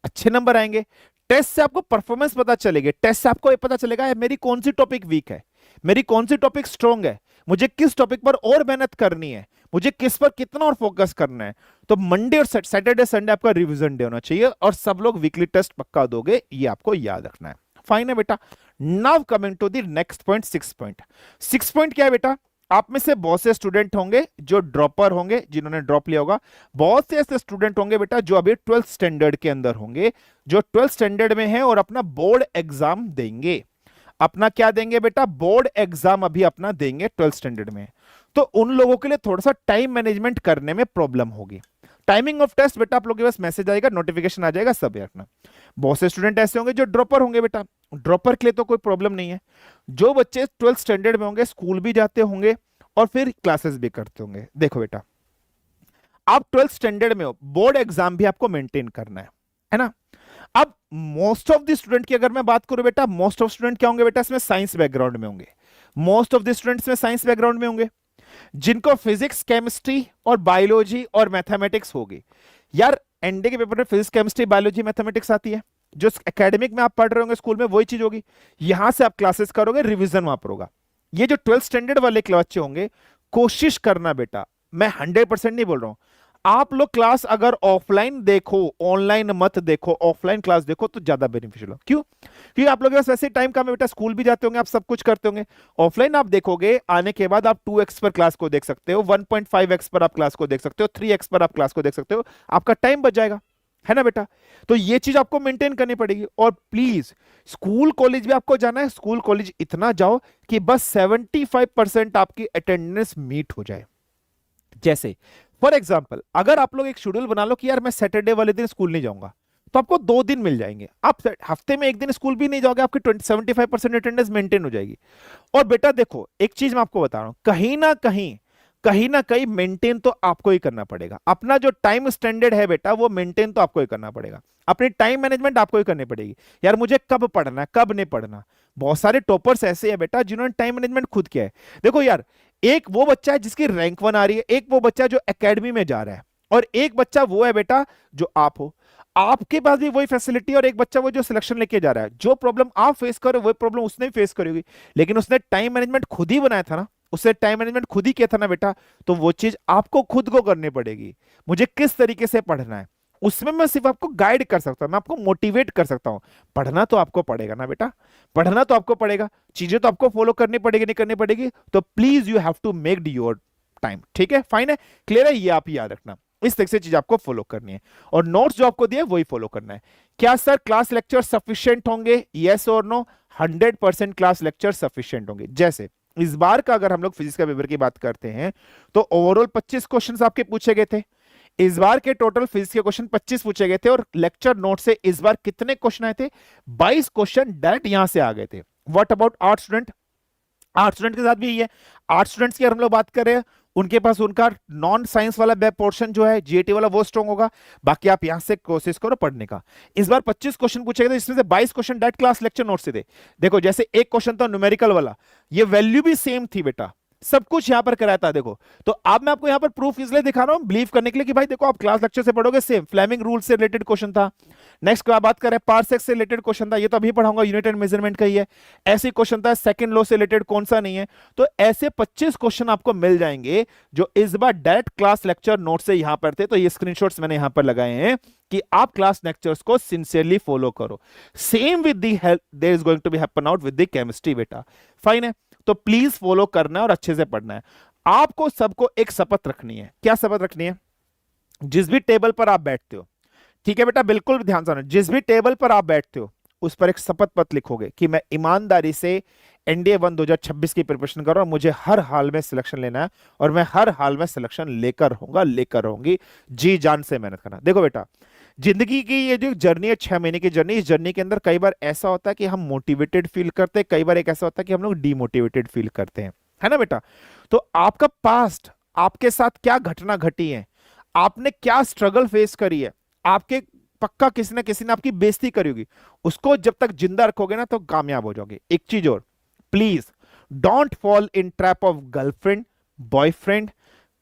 अच्छे नंबर आएंगे। टेस्ट से आपको परफॉर्मेंस पता चलेगी, टेस्ट से आपको ये पता चलेगा है मेरी कौन सी टॉपिक वीक है, मेरी कौन सी टॉपिक स्ट्रॉन्ग है, मुझे किस टॉपिक पर और मेहनत करनी है, मुझे किस पर कितना और फोकस करना है। तो मंडे और सैटरडे संडे आपका रिवीजन डे होना चाहिए और सब लोग वीकली टेस्ट पक्का दोगे, ये आपको याद रखना है। फाइन है बेटा। Now coming to the next point, 6 point. 6 point क्या है बेटा? आप में से बहुत से स्टूडेंट होंगे जो ड्रॉपर होंगे, जिन्होंने ड्रॉप लिया होगा। बहुत से ऐसे स्टूडेंट होंगे बेटा जो अभी 12th स्टैंडर्ड के अंदर होंगे, जो 12th स्टैंडर्ड में हैं और अपना बोर्ड एग्जाम देंगे। अपना क्या देंगे बेटा? बोर्ड एग्जाम अभी अपना देंगे 12th स्टैंडर्ड में। तो उन लोगों के लिए थोड़ा सा टाइम मैनेजमेंट करने में प्रॉब्लम होगी। टाइमिंग ऑफ टेस्ट बेटा आप लोगों के पास मैसेज आएगा, नोटिफिकेशन आ जाएगा, सब रखना। बहुत से स्टूडेंट ऐसे होंगे जो ड्रॉपर होंगे बेटा। ड्रॉपर के लिए तो कोई प्रॉब्लम नहीं है। जो बच्चे 12th स्टैंडर्ड में होंगे, स्कूल भी जाते होंगे और फिर क्लासेस भी करते होंगे। देखो बेटा, आप 12th स्टैंडर्ड में हो, बोर्ड एग्जाम भी आपको मेंटेन करना है ना। अब मोस्ट ऑफ द स्टूडेंट की अगर मैं बात करूं बेटा, मोस्ट ऑफ स्टूडेंट क्या होंगे बेटा? इसमें साइंस बैकग्राउंड में होंगे। मोस्ट ऑफ द स्टूडेंट्स में साइंस बैकग्राउंड में होंगे, जिनको फिजिक्स, केमिस्ट्री और बायोलॉजी और मैथमेटिक्स होगी। यार एनडीए के पेपर में फिजिक्स, केमिस्ट्री, बायोलॉजी, मैथमेटिक्स आती है। जो एकेडमिक में आप पढ़ रहे होंगे स्कूल में, वही चीज होगी। यहां से आप क्लासेस करोगे, रिवीजन वहां पर होगा। ये जो 12th स्टैंडर्ड वाले बच्चे होंगे, कोशिश करना बेटा, मैं 100% नहीं बोल रहा हूं, आप लोग क्लास अगर ऑफलाइन देखो, ऑनलाइन मत देखो, ऑफलाइन क्लास देखो तो ज्यादा बेनिफिशियल हो। क्यों? क्योंकि आप लोगों के पास वैसे टाइम कम है बेटा, स्कूल भी जाते होंगे, आप सब कुछ करते होंगे। ऑफलाइन आप देखोगे, आने के बाद आप 2x पर क्लास को देख सकते हो, 1.5x पर आप क्लास को देख सकते हो, 3x पर आप क्लास को देख सकते हो, आपका टाइम बच जाएगा, है ना बेटा। तो ये चीज आपको मेंटेन करनी पड़ेगी। और प्लीज स्कूल कॉलेज भी आपको जाना है, स्कूल कॉलेज इतना जाओ कि बस 75% आपकी अटेंडेंस मीट हो जाए। जैसे फॉर एग्जाम्पल, अगर आप लोग एक शेड्यूल बना लो कि यार मैं सैटरडे वाले दिन स्कूल नहीं जाऊंगा, तो आपको 2 दिन मिल जाएंगे। आप हफ्ते में 1 दिन स्कूल भी नहीं जाओगे, आपकी 75% अटेंडेंस मेंटेन हो जाएगी। और बेटा देखो, एक चीज मैं आपको बता रहा हूं, कहीं ना कहीं मेंटेन तो आपको ही करना पड़ेगा। अपना जो टाइम स्टैंडर्ड है बेटा, वो मेंटेन तो आपको ही करना पड़ेगा। अपनी टाइम मैनेजमेंट आपको ही करनी पड़ेगी। यार मुझे कब पढ़ना है, कब नहीं पढ़ना। बहुत सारे टॉपर्स ऐसे हैं बेटा जिन्होंने टाइम मैनेजमेंट खुद किया है। देखो यार, एक वो बच्चा है जिसकी रैंक 1 आ रही है, एक वो बच्चा जो एकेडमी में जा रहा है, और एक बच्चा वो है बेटा जो आप हो, आपके पास भी वही फैसिलिटी, और एक बच्चा वो जो सिलेक्शन लेके जा रहा है। जो प्रॉब्लम आप फेस करो वही प्रॉब्लम उसने फेस करी होगी, लेकिन उसने टाइम मैनेजमेंट खुद ही बनाया था ना, उसने टाइम मैनेजमेंट खुद ही किया था ना बेटा। तो वो चीज आपको खुद को करनी पड़ेगी। मुझे किस तरीके से पढ़ना है, उसमें मैं सिर्फ आपको गाइड कर सकता हूं, मैं आपको मोटिवेट कर सकता हूं। पढ़ना तो आपको पड़ेगा ना बेटा, पढ़ना तो आपको पड़ेगा, चीजें तो आपको फॉलो करनी पड़ेगी, नहीं करनी पड़ेगी। तो please you have to make your time. ठीक है, फाइन है, क्लियर है, ये आप याद रखना। इस तरह से चीज आपको फॉलो करनी है, और नोट्स जो आपको दिए वही फॉलो करना है। क्या सर क्लास लेक्चर सफिशिएंट होंगे? यस और नो? 100% क्लास लेक्चर सफिशिएंट होंगे। जैसे इस बार का अगर हम लोग फिजिक्स का पेपर की बात करते हैं, तो ओवरऑल 25 क्वेश्चंस आपके पूछे गए थे। इस बार के टोटल फिजिक्स के क्वेश्चन 25 पूछे गए थे, और लेक्चर नोट से इस बार कितने क्वेश्चन आए थे? 22 क्वेश्चन डायरेक्ट यहां से आ गए थे। What about art student? Art student के साथ भी यही है। आर्ट स्टूडेंट्स की अगर हम लोग बात करें, उनके पास उनका नॉन साइंस वाला वेब पोर्शन जो है, जीएटी वाला, वो स्ट्रॉन्ग होगा। बाकी आप यहां से कोशिश करो पढ़ने का। इस बार 25 क्वेश्चन पूछे गए थे, जिसमें से 22 question direct class lecture note से थे। देखो, जैसे एक क्वेश्चन था न्यूमेरिकल वाला, ये वैल्यू भी सेम थी बेटा, सब कुछ यहां पर कराया था। देखो, तो अब मैं आपको यहां पर प्रूफ इसलिए दिखा रहा हूं, बिलीव करने के लिए कि भाई देखो, आप क्लास लेक्चर से पढ़ोगे, सेम फ्लेमिंग रूल से रिलेटेड क्वेश्चन था। नेक्स्ट क्या बात करें, पार्सेक से रिलेटेड क्वेश्चन था, ये तो अभी पढ़ाऊंगा, यूनिट एंड मेजरमेंट का ही है। ऐसे क्वेश्चन था सेकंड लॉ से रिलेटेड, कौन सा नहीं है। तो ऐसे 25 क्वेश्चन आपको मिल जाएंगे जो इस बार डायरेक्ट क्लास लेक्चर नोट से यहां पर थे। तो ये स्क्रीनशॉट्स मैंने यहां पर लगाए हैं कि आप क्लास लेक्चर्स को सिंसियरली फॉलो करो। Same with the help there is going to be happen out with the chemistry बेटा। फाइन है, तो प्लीज फॉलो करना है और अच्छे से पढ़ना है। आपको सबको एक शपथ रखनी है। क्या शपथ रखनी है? जिस भी टेबल पर आप बैठते हो, ठीक है बेटा, बिल्कुल ध्यान से, जिस भी टेबल पर आप बैठते हो उस पर एक शपथ पत्र लिखोगे कि मैं ईमानदारी से एनडीए 1 2026 की प्रिपरेशन कर रहा हूं, मुझे हर हाल में सिलेक्शन लेना है और मैं हर हाल में सिलेक्शन लेकर होंगी, जी जान से मेहनत करना। देखो बेटा, जिंदगी की ये जो जर्नी है, 6 महीने की जर्नी, इस जर्नी के अंदर कई बार ऐसा होता है कि हम मोटिवेटेड फील करते हैं, कई बार एक ऐसा होता है कि हम लोग डीमोटिवेटेड फील करते हैं, है ना बेटा। तो आपका पास्ट, आपके साथ क्या घटना घटी है, आपने क्या स्ट्रगल फेस करी है, आपके पक्का किसी ने आपकी बेइज्जती करी होगी, उसको जब तक जिंदा रखोगे ना तो कामयाब हो जाओगे। एक चीज और, please don't fall in trap of girlfriend, boyfriend,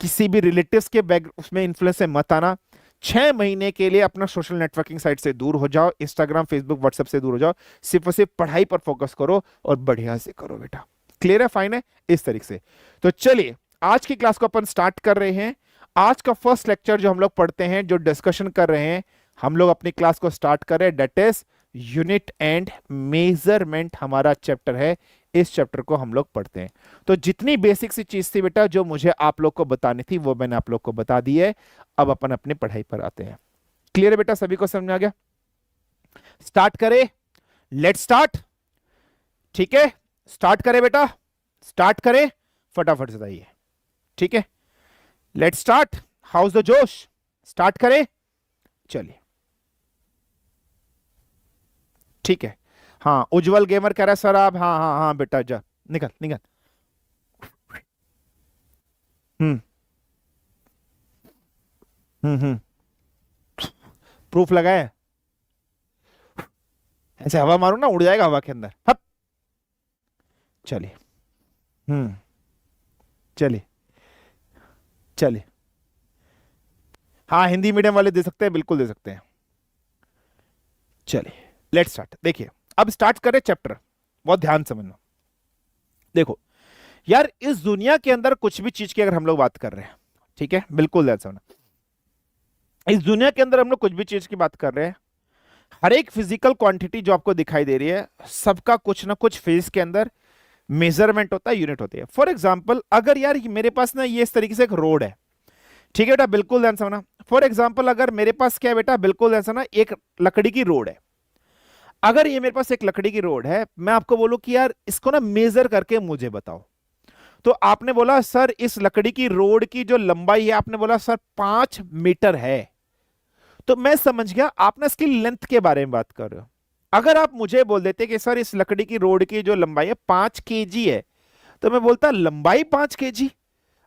किसी भी रिलेटिव्स के बैग उसमें इन्फ्लुएंस से मत आना। 6 महीने के लिए अपना सोशल नेटवर्किंग साइट से दूर हो जाओ, इंस्टाग्राम, फेसबुक, व्हाट्सएप से दूर हो जाओ, सिर्फ और सिर्फ पढ़ाई पर फोकस करो और बढ़िया से करो बेटा। क्लियर है, फाइन है, इस तरीके से। तो चलिए आज की क्लास को अपन स्टार्ट कर रहे हैं। आज का फर्स्ट लेक्चर जो हम लोग पढ़ते हैं, जो डिस्कशन कर रहे हैं, हम लोग अपनी क्लास को स्टार्ट कर रहे हैं, that is unit and measurement हमारा चैप्टर है। इस चैप्टर को हम लोग पढ़ते हैं। तो जितनी बेसिक सी चीज थी बेटा जो मुझे आप लोग को बतानी थी वो मैंने आप लोग को बता दी है। अब अपन अपनी पढ़ाई पर आते हैं। क्लियर है बेटा, सभी को समझ में आ गया? स्टार्ट करें, लेट्स स्टार्ट। ठीक है, स्टार्ट करें बेटा, स्टार्ट करें, फटाफट से बताइए। ठीक है, लेट्स स्टार्ट, हाउस द जोश, स्टार्ट करें, चलिए। ठीक है, हाँ उज्जवल गेमर कह रहा है सर आप, हाँ हाँ हाँ बेटा जा, निकल निकल। हम्म हम्म, प्रूफ लगाए, ऐसे हवा मारू ना उड़ जाएगा हवा के अंदर, हप। चलिए, चलिए चलिए, हाँ हिंदी मीडियम वाले दे सकते हैं, बिल्कुल दे सकते हैं। चलिए लेट्स स्टार्ट। देखिए अब स्टार्ट करें चैप्टर, बहुत ध्यान से समझना। देखो यार, इस दुनिया के अंदर कुछ भी चीज की अगर हम लोग बात कर रहे हैं, ठीक है, बिल्कुल ध्यान से समझना, इस दुनिया के अंदर हम लोग कुछ भी चीज की बात कर रहे हैं, हर एक फिजिकल क्वांटिटी जो आपको दिखाई दे रही है, सबका कुछ ना कुछ फेज के अंदर मेजरमेंट होता है, यूनिट होती है। फॉर एग्जाम्पल अगर यार मेरे पास ना ये इस तरीके से एक रोड है, ठीक है बेटा, बिल्कुल ध्यान समझना। फॉर एग्जाम्पल अगर मेरे पास क्या है बेटा, बिल्कुल ध्यान समझना, एक लकड़ी की रोड है। अगर ये मेरे पास एक लकड़ी की रोड है, मैं आपको बोलूं कि यार इसको ना मेजर करके मुझे बताओ, तो आपने बोला सर इस लकड़ी की रोड की जो लंबाई है, आपने बोला सर 5 मीटर है, तो मैं समझ गया आप ना इसकी लेंथ के बारे में बात कर रहे हो। अगर आप मुझे बोल देते कि सर इस लकड़ी की रोड की जो लंबाई है 5 kg है, तो मैं बोलता लंबाई 5 kg।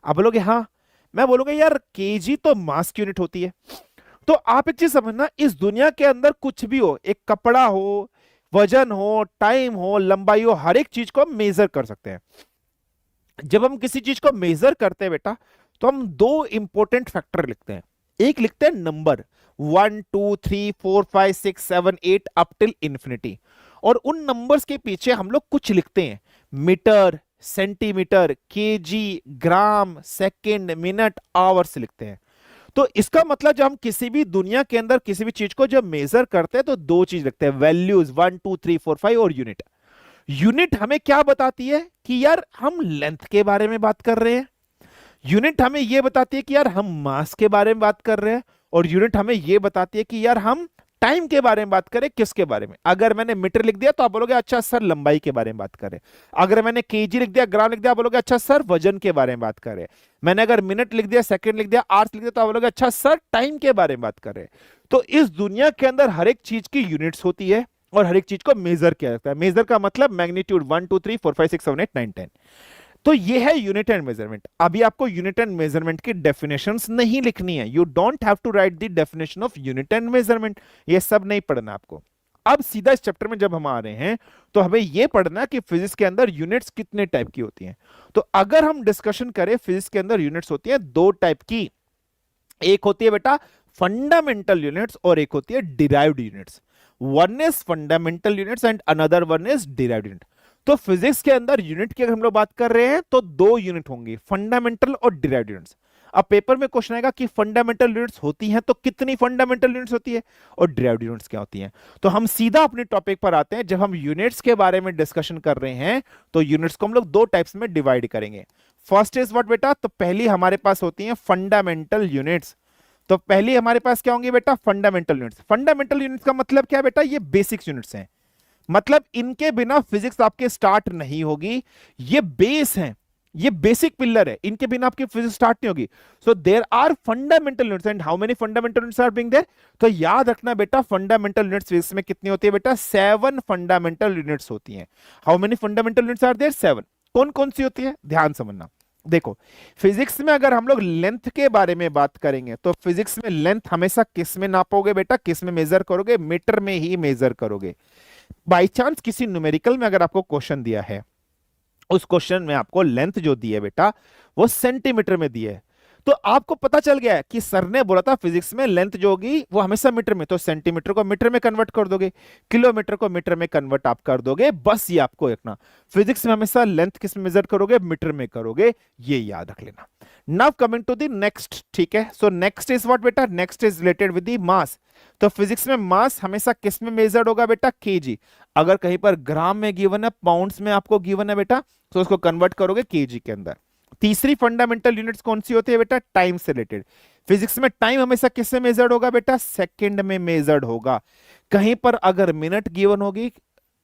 आप बोलोगे हाँ, मैं बोलूंगा यार केजी तो मास की यूनिट होती है। तो आप एक चीज समझना, इस दुनिया के अंदर कुछ भी हो, एक कपड़ा हो, वजन हो, टाइम हो, लंबाई हो, हर एक चीज को हम मेजर कर सकते हैं। जब हम किसी चीज को मेजर करते हैं बेटा, तो हम दो इंपॉर्टेंट फैक्टर लिखते हैं। एक लिखते हैं नंबर 1 2 3 4 5 6 7 8 अप टिल इंफिनिटी, और उन नंबर्स के पीछे हम लोग कुछ लिखते हैं, मीटर, सेंटीमीटर, केजी, ग्राम, सेकंड, मिनट, आवर्स लिखते हैं। तो इसका मतलब जब हम किसी भी दुनिया के अंदर किसी भी चीज को जब मेजर करते हैं तो दो चीज लिखते हैं, वैल्यूज 1 2 3 4 5 और यूनिट। यूनिट हमें क्या बताती है कि यार हम लेंथ के बारे में बात कर रहे हैं, यूनिट हमें यह बताती है कि यार हम मास के बारे में बात कर रहे हैं, और यूनिट हमें यह बताती है कि यार हम टाइम के बारे में बात करें, किसके बारे में। अगर मैंने मीटर लिख दिया तो आप बोलोगे अच्छा सर लंबाई के बारे में बात करें, अगर मैंने केजी लिख दिया, ग्राम लिख दिया, आप बोलोगे अच्छा सर वजन के बारे में बात करें, मैंने अगर मिनट लिख दिया, सेकंड लिख दिया, आवर्स लिख दिया, तो आप बोलोगे अच्छा सर टाइम के बारे में बात करें। तो इस दुनिया के अंदर हर एक चीज की यूनिट्स होती है और हर एक चीज को मेजर किया जाता है। मेजर का मतलब मैग्नीट्यूड 1 2 3 4 5 6 7 8 9 10। तो ये है यूनिट एंड मेजरमेंट। अभी आपको यूनिट एंड मेजरमेंट की डेफिनेशंस नहीं लिखनी है, you don't have to write the definition of unit and measurement, ये सब नहीं पढ़ना आपको। अब सीधा इस चैप्टर में जब हम आ रहे हैं तो हमें यह पढ़ना कि फिजिक्स के अंदर यूनिट्स कितने टाइप की होती हैं। तो अगर हम डिस्कशन करें, फिजिक्स के अंदर यूनिट्स होती हैं दो टाइप की, एक होती है बेटा फंडामेंटल यूनिट्स और एक होती है derived units. One is fundamental units and another one is derived unit. तो फिजिक्स के अंदर यूनिट की अगर हम लोग बात कर रहे हैं तो दो यूनिट होंगी, फंडामेंटल और डिराइव्ड यूनिट्स। अब पेपर में क्वेश्चन आएगा कि फंडामेंटल यूनिट्स होती हैं तो कितनी फंडामेंटल यूनिट्स होती है और डिराइव्ड यूनिट्स क्या होती हैं। तो हम सीधा अपने टॉपिक पर आते हैं। जब हम यूनिट्स के बारे में डिस्कशन कर रहे हैं तो यूनिट्स को हम लोग दो टाइप्स में डिवाइड करेंगे। फर्स्ट इज व्हाट बेटा, तो पहली हमारे पास होती है फंडामेंटल यूनिट्स। तो पहली हमारे पास क्या होंगी बेटा, फंडामेंटल यूनिट्स। फंडामेंटल यूनिट्स का मतलब क्या है बेटा, ये बेसिक्स यूनिट्स हैं। मतलब इनके बिना फिजिक्स आपके स्टार्ट नहीं होगी। ये बेस है, ये बेसिक पिलर है, इनके बिना आपकी फिजिक्स स्टार्ट नहीं होगी। So there are fundamental units and how many fundamental units are being there. तो याद रखना बेटा फंडामेंटल यूनिट्स फिजिक्स में कितनी होती है बेटा, 7 फंडामेंटल यूनिट्स होती हैं। How many fundamental units are there, 7। कौन कौन सी होती है, ध्यान समझना। देखो फिजिक्स में अगर हम लोग लेंथ के बारे में बात करेंगे तो फिजिक्स में लेंथ हमेशा किस में नापोगे बेटा, किस में मेजर करोगे, मीटर में ही मेजर करोगे। बाई चांस किसी न्यूमेरिकल में अगर आपको क्वेश्चन दिया है, उस क्वेश्चन में आपको लेंथ जो दी है बेटा वो सेंटीमीटर में दी है, तो आपको पता चल गया है कि सर ने बोला था फिजिक्स में लेंथ जो होगी वो हमेशा मीटर में, तो सेंटीमीटर को मीटर में कन्वर्ट कर दोगे, किलोमीटर को मीटर में कन्वर्ट आप कर दोगे। बस ये आपको रखना, फिजिक्स में हमेशा लेंथ किस में मेजर करोगे, मीटर में करोगे, ये याद रख लेना। Now coming to the next, ठीक है। सो नेक्स्ट इज व्हाट बेटा, next is related with the mass. तो फिजिक्स में मास हमेशा किस में मेजर्ड होगा बेटा, केजी। अगर कहीं पर ग्राम में गिवन है, पाउंड्स में आपको गिवन है बेटा, तो उसको कन्वर्ट करोगे केजी के अंदर। तीसरी फंडामेंटल यूनिट्स कौन सी होती है बेटा, टाइम से रिलेटेड। फिजिक्स में टाइम हमेशा किससे मेजर्ड होगा बेटा, सेकंड में मेजर्ड होगा। कहीं पर अगर मिनट गिवन होगी,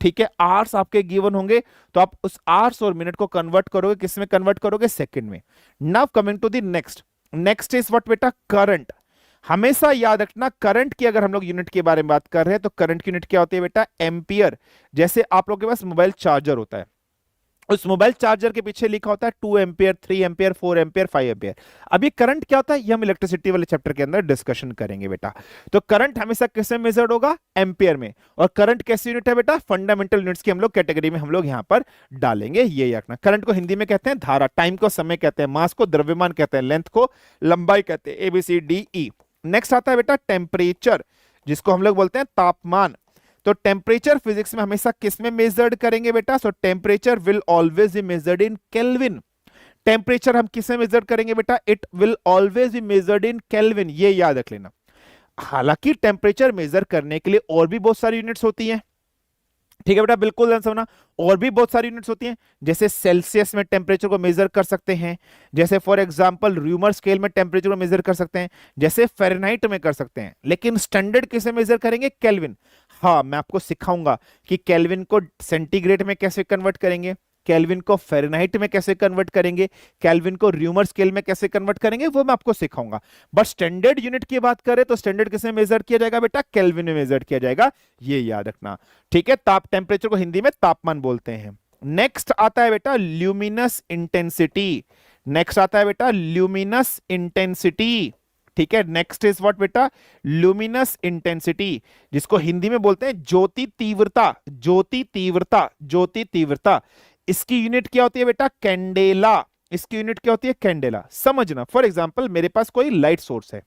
ठीक है, आवर्स आपके गिवन होंगे, तो आप उस आवर्स और मिनट को कन्वर्ट करोगे, किस में कन्वर्ट करोगे, सेकंड में। Now coming to the next, next is what बेटा, करंट। हमेशा याद रखना करंट की अगर हम लोग यूनिट के बारे में बात कर रहे हैं तो करंट की यूनिट क्या होती है बेटा, एम्पियर। जैसे आप लोगों के पास मोबाइल चार्जर होता है, उस मोबाइल चार्जर के पीछे लिखा होता है 2 एम्पियर, 3 एम्पियर, 4 एम्पियर, 5 एम्पियर। अब ये करंट क्या होता है, ये हम इलेक्ट्रिसिटी वाले चैप्टर के अंदर डिस्कशन करेंगे बेटा। तो करंट हमेशा किसमें मेजर्ड होगा, एम्पियर में। और करंट कैसी यूनिट है बेटा, फंडामेंटल यूनिट्स की हम लोग कैटेगरी में हम लोग यहां पर डालेंगे, ये रखना। करंट को हिंदी में कहते हैं धारा, टाइम को समय कहते हैं, मास को द्रव्यमान कहते हैं, लेंथ को लंबाई कहते हैं, ABCDE। नेक्स्ट आता है बेटा टेम्परेचर, जिसको हम लोग बोलते हैं तापमान। तो टेम्परेचर फिजिक्स में हमेशा किस में मेजर्ड करेंगे बेटा, सो temperature will always be measured in kelvin. Temperature हम किस में मेजर करेंगे बेटा, it will always be measured in kelvin, ये याद रख लेना। हालांकि टेम्परेचर मेजर करने के लिए और भी बहुत सारी यूनिट्स होती हैं, ठीक है बेटा, बिल्कुल ध्यान समझना। और भी बहुत सारी यूनिट्स होती हैं, जैसे सेल्सियस में टेम्परेचर को मेजर कर सकते हैं, जैसे फॉर एग्जांपल र्यूमर स्केल में टेम्परेचर को मेजर कर सकते हैं, जैसे फ़ारेनहाइट में कर सकते हैं। लेकिन स्टैंडर्ड किसे मेजर करेंगे, केल्विन। हाँ, मैं आपको सिखाऊंगा कि केल्विन को सेंटीग्रेड में कैसे कन्वर्ट करेंगे, केल्विन को फ़ारेनहाइट में कैसे कन्वर्ट करेंगे, केल्विन को र्यूमर स्केल में कैसे कन्वर्ट करेंगे, वो मैं आपको सिखाऊंगा। बट स्टैंडर्ड यूनिट की बात करें तो स्टैंडर्ड किसे मेजर किया जाएगा बेटा, केल्विन में मेजर किया जाएगा, ये याद रखना, ठीक है। ताप टेम्परेचर को हिंदी में तापमान बोलते हैं। नेक्स्ट आता है बेटा ल्यूमिनस इंटेंसिटी। नेक्स्ट आता है बेटा ल्यूमिनस इंटेंसिटी, ठीक है। नेक्स्ट इज व्हाट बेटा, ल्यूमिनस इंटेंसिटी, जिसको हिंदी में बोलते हैं ज्योति तीव्रता, ज्योति तीव्रता, ज्योति तीव्रता। इसकी यूनिट क्या होती है बेटा, कैंडेला। इसकी यूनिट क्या होती है, कैंडेला। समझना, फॉर एग्जांपल मेरे पास कोई लाइट सोर्स है,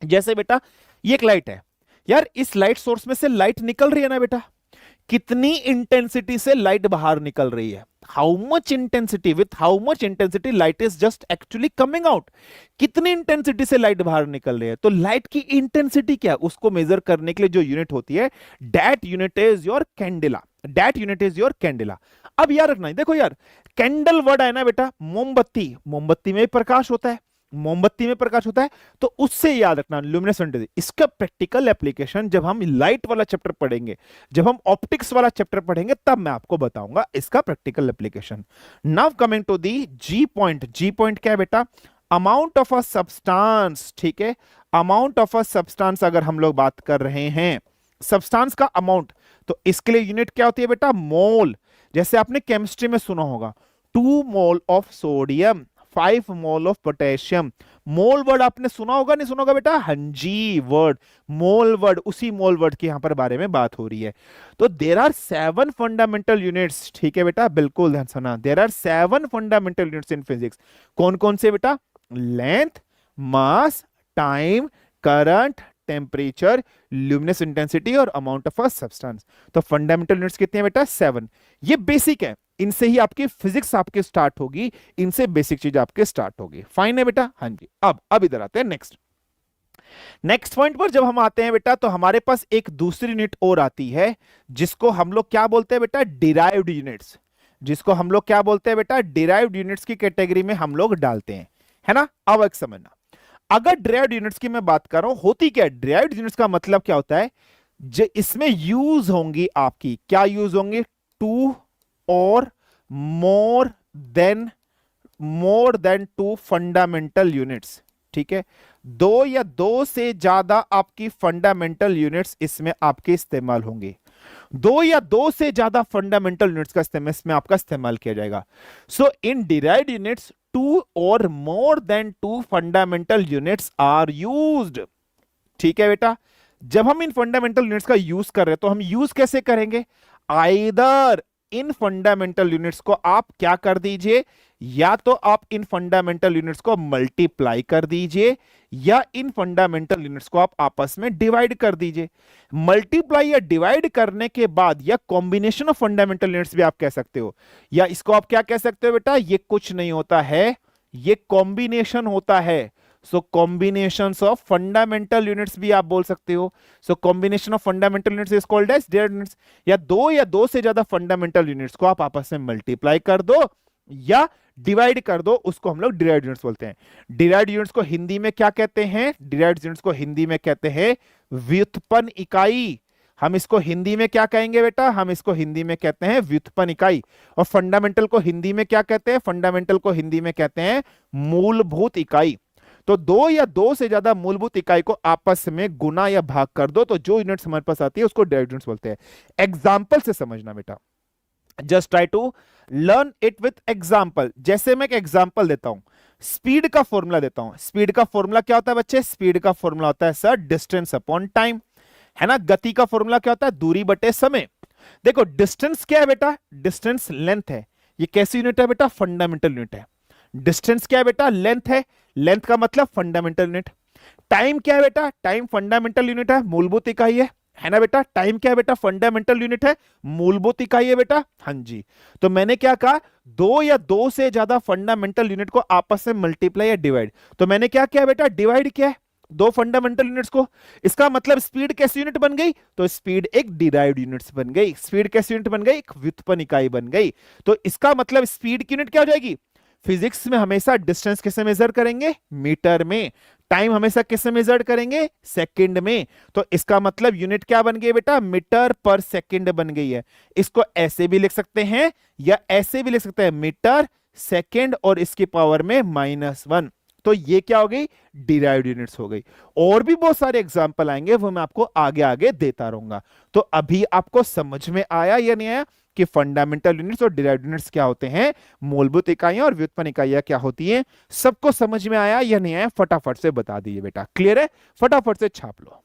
जैसे बेटा ये एक लाइट है यार, इस लाइट सोर्स में से लाइट निकल रही है ना बेटा, कितनी इंटेंसिटी से लाइट बाहर निकल रही है, how much intensity, with how much intensity light is just actually coming out, कितनी इंटेंसिटी से लाइट बाहर निकल रही है। तो लाइट की इंटेंसिटी क्या है, उसको मेजर करने के लिए जो यूनिट होती है, that unit is your candela, that unit is your candela. अब याद रखना, देखो यार कैंडल वर्ड है ना बेटा, मोमबत्ती, मोमबत्ती में प्रकाश होता है, मोमबत्ती में प्रकाश होता है, तो उससे याद रखना ल्यूमिनेसेंट इंटेंसिटी। इसका प्रैक्टिकल एप्लीकेशन जब हम लाइट वाला चैप्टर पढ़ेंगे, जब हम ऑप्टिक्स वाला चैप्टर पढ़ेंगे, तब मैं आपको बताऊंगा इसका practical application. Now coming to the G point. G point क्या है बेटा, अमाउंट ऑफ अ सब्सटेंस, ठीक है। अमाउंट ऑफ अ सब्सटेंस अगर हम लोग बात कर रहे हैं, सब्सटेंस का अमाउंट, तो इसके लिए यूनिट क्या होती है बेटा, मोल। जैसे आपने केमिस्ट्री में सुना होगा 2 mole of sodium, 5 mole of potassium. Mole word आपने सुना होगा, नहीं सुना होगा बेटा, हाँ जी, वर्ड मोल वर्ड, उसी मोल वर्ड के यहां पर बारे में बात हो रही है। तो देयर आर 7 फंडामेंटल यूनिट्स, ठीक है बेटा, बिल्कुल ध्यान सुना, there are 7 fundamental units in physics. कौन कौन से बेटा, length, mass, time, current, temperature, luminous intensity और अमाउंट ऑफ अ सब्सटेंस। तो फंडामेंटल यूनिट्स कितने हैं बेटा, 7। ये बेसिक है, इनसे ही आपकी फिजिक्स आपके स्टार्ट होगी, इनसे बेसिक चीज आपके स्टार्ट होगी। फाइन है बेटा, हाँ जी। अब इधर आते हैं नेक्स्ट, नेक्स्ट पॉइंट पर जब हम आते हैं बेटा, तो हमारे पास एक दूसरी यूनिट और आती है, जिसको हम लोग क्या बोलते हैं बेटा, डिराइव्ड यूनिट्स। जिसको हम लोग क्या बोलते हैं बेटा, डिराइव्ड यूनिट्स की कैटेगरी में हम लोग डालते हैं, है ना। अब एक समझना, अगर डिराइव्ड यूनिट्स की मैं बात कर रहा हूं, होती क्या है डिराइव्ड यूनिट्स का मतलब क्या होता है, जो इसमें यूज होंगी आपकी क्या यूज होंगे, टू और more than, more than two fundamental units. ठीक है, दो या दो से ज्यादा आपकी फंडामेंटल यूनिट्स इसमें आपके इस्तेमाल होंगे। दो या दो से ज्यादा फंडामेंटल यूनिट्स का इस्तेमाल इसमें आपका इस्तेमाल किया जाएगा। So in derived units two और more than two fundamental units are used. ठीक है बेटा, जब हम इन फंडामेंटल यूनिट्स का यूज कर रहे हैं तो हम यूज कैसे करेंगे, आइदर इन फंडामेंटल यूनिट्स को आप क्या कर दीजिए, या तो आप इन फंडामेंटल यूनिट्स को मल्टीप्लाई कर दीजिए या इन फंडामेंटल यूनिट्स को आप आपस में डिवाइड कर दीजिए। मल्टीप्लाई या डिवाइड करने के बाद, या कॉम्बिनेशन ऑफ फंडामेंटल यूनिट्स भी आप कह सकते हो, या इसको आप क्या कह सकते हो बेटा, ये कुछ नहीं होता है, ये कॉम्बिनेशन होता है। So combinations of fundamental units भी आप बोल सकते हो। So combination of fundamental units is called as derived units. या दो से ज्यादा फंडामेंटल यूनिट्स को आप आपस में मल्टीप्लाई कर दो या डिवाइड कर दो, उसको हम लोग डिराइव्ड यूनिट्स बोलते हैं। डिराइव्ड यूनिट्स को हिंदी में क्या कहते हैं, डिराइव्ड यूनिट्स को हिंदी में कहते हैं व्युत्पन्न इकाई। हम इसको हिंदी में क्या कहेंगे बेटा, हम इसको हिंदी में कहते हैं व्युत्पन्न इकाई। और फंडामेंटल को हिंदी में क्या कहते हैं, फंडामेंटल को हिंदी में कहते हैं मूलभूत इकाई। तो दो या दो से ज्यादा मूलभूत इकाई को आपस में गुना या भाग कर दो तो जो यूनिट्स हमारे पास आती है उसको डिराइव्ड यूनिट्स बोलते हैं। एग्जाम्पल से समझना बेटा, just try to learn it with example. जैसे मैं एक एग्जाम्पल देता हूं, स्पीड का फॉर्मूला देता हूं। स्पीड का फॉर्मूला क्या होता है बच्चे, स्पीड का फॉर्मूला होता है सर डिस्टेंस अपॉन टाइम, है ना। गति का फॉर्मूला क्या होता है, दूरी बटे समय। देखो डिस्टेंस क्या है बेटा, डिस्टेंस लेंथ है। ये कैसी यूनिट है बेटा, फंडामेंटल यूनिट है। डिस्टेंस क्या है बेटा, लेंथ है, लेंथ का मतलब फंडामेंटल यूनिट। टाइम क्या है बेटा, टाइम फंडामेंटल यूनिट है, मूलभूत इकाई है ना बेटा। टाइम क्या है बेटा, फंडामेंटल यूनिट है, मूलभूत इकाई है बेटा। हाँ जी, तो मैंने क्या कहा, दो या दो से ज्यादा फंडामेंटल यूनिट को आपस में मल्टीप्लाई या डिवाइड। तो मैंने क्या किया बेटा, डिवाइड किया है दो फंडामेंटल यूनिट्स को। इसका मतलब स्पीड कैसी यूनिट बन गई, तो स्पीड एक डिराइव्ड यूनिट्स बन गई। स्पीड कैसी यूनिट बन गई, एक व्युत्पन्न इकाई बन गई। तो इसका मतलब स्पीड की यूनिट क्या हो जाएगी, फिजिक्स में हमेशा डिस्टेंस किससे मेजर करेंगे, मीटर में। टाइम हमेशा किससे मेजर करेंगे, सेकंड में। तो इसका मतलब यूनिट क्या बन गई बेटा, मीटर पर सेकंड बन गई है। इसको ऐसे भी लिख सकते हैं या ऐसे भी लिख सकते हैं, मीटर सेकंड और इसकी पावर में -1। तो ये क्या हो गई, डिराइव्ड यूनिट्स हो गई। और भी बहुत सारे एग्जांपल आएंगे, वो मैं आपको आगे आगे देता रहूंगा। तो अभी आपको समझ में आया या नहीं आया कि फंडामेंटल यूनिट्स और डिराइव्ड यूनिट्स क्या होते हैं, मूलभूत इकाइयां और व्युत्पन्न इकाइयां क्या होती हैं। सबको समझ में आया या नहीं आया, फटाफट से बता दीजिए बेटा। क्लियर है, फटाफट से छाप लो।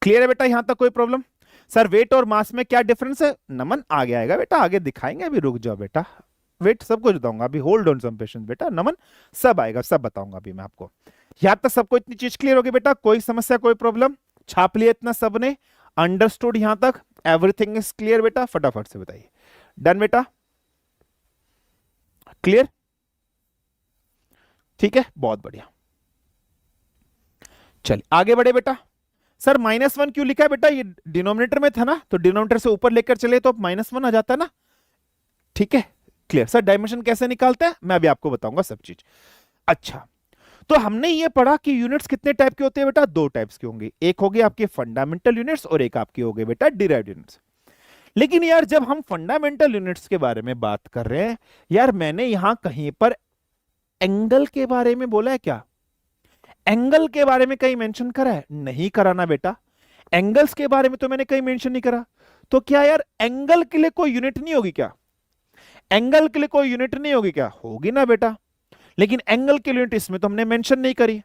क्लियर है बेटा, यहां तक कोई प्रॉब्लम। सर वेट और मास में क्या डिफरेंस है, नमन आगे आएगा बेटा, आगे दिखाएंगे, अभी रुक जाओ बेटा। वेट सब कुछ बताऊंगा अभी, होल्ड ऑन सम पेशेंस बेटा। नमन सब आएगा, सब बताऊंगा अभी मैं आपको। यहां तक सबको इतनी चीज क्लियर होगी बेटा, कोई समस्या कोई प्रॉब्लम, छाप लिया इतना सबने, अंडरस्टूड यहां तक, एवरीथिंग इज क्लियर बेटा, फटाफट से बताइए। डन बेटा, क्लियर, ठीक है, बहुत बढ़िया। चलिए आगे बढ़े बेटा। सर -1 क्यों लिखा है बेटा, ये डिनोमिनेटर में था ना, तो डिनोमिनेटर से ऊपर लेकर चले तो -1 आ जाता है ना। ठीक है, क्लियर। सर डायमेंशन कैसे निकालते हैं, मैं अभी आपको बताऊंगा सब चीज। अच्छा, तो हमने ये पढ़ा कि यूनिट्स कितने टाइप के होते हैं बेटा, दो टाइप्स के होंगे। एक होगी आपके फंडामेंटल यूनिट्स और एक आपकी होगी बेटा डिराइव्ड यूनिट्स। लेकिन यार जब हम फंडामेंटल यूनिट्स के बारे में बात कर रहे हैं, यार मैंने यहां कहीं पर एंगल के बारे में बोला है क्या, एंगल के बारे में कहीं मेंशन करा है, नहीं करा ना बेटा। एंगल्स के बारे में तो मैंने कहीं मेंशन नहीं करा। तो क्या यार एंगल के लिए कोई यूनिट नहीं होगी क्या, एंगल के लिए कोई यूनिट नहीं होगी क्या, होगी ना बेटा। लेकिन एंगल की यूनिट इसमें तो हमने मेंशन नहीं करी।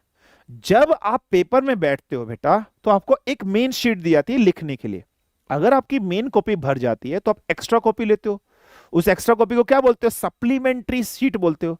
जब आप पेपर में बैठते हो बेटा तो आपको एक मेन शीट दी जाती है लिखने के लिए। अगर आपकी मेन कॉपी भर जाती है तो आप एक्स्ट्रा कॉपी लेते हो, उस एक्स्ट्रा कॉपी को क्या बोलते हो, सप्लीमेंट्री शीट बोलते हो।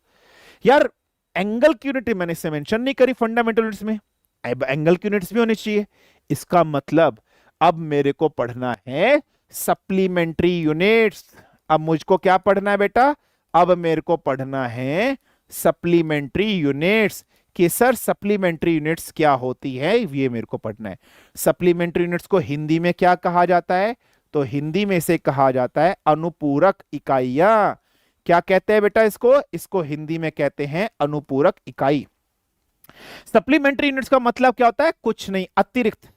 यार एंगल की यूनिट मैंने इसे मेंशन नहीं करी फंडामेंटल यूनिट्स में, अब एंगल की यूनिट्स भी होनी चाहिए। इसका मतलब अब मेरे को पढ़ना है सप्लीमेंट्री यूनिट्स। अब मुझको क्या पढ़ना है बेटा, अब मेरे को पढ़ना है सप्लीमेंट्री यूनिट्स। कि सर सप्लीमेंट्री यूनिट्स क्या होती है, ये मेरे को पढ़ना है। सप्लीमेंट्री यूनिट्स को हिंदी में क्या कहा जाता है, तो हिंदी में इसे कहा जाता है अनुपूरक इकाइयां। क्या कहते हैं बेटा इसको, इसको हिंदी में कहते हैं अनुपूरक इकाई। सप्लीमेंट्री यूनिट्स का मतलब क्या होता है? कुछ नहीं, अतिरिक्त।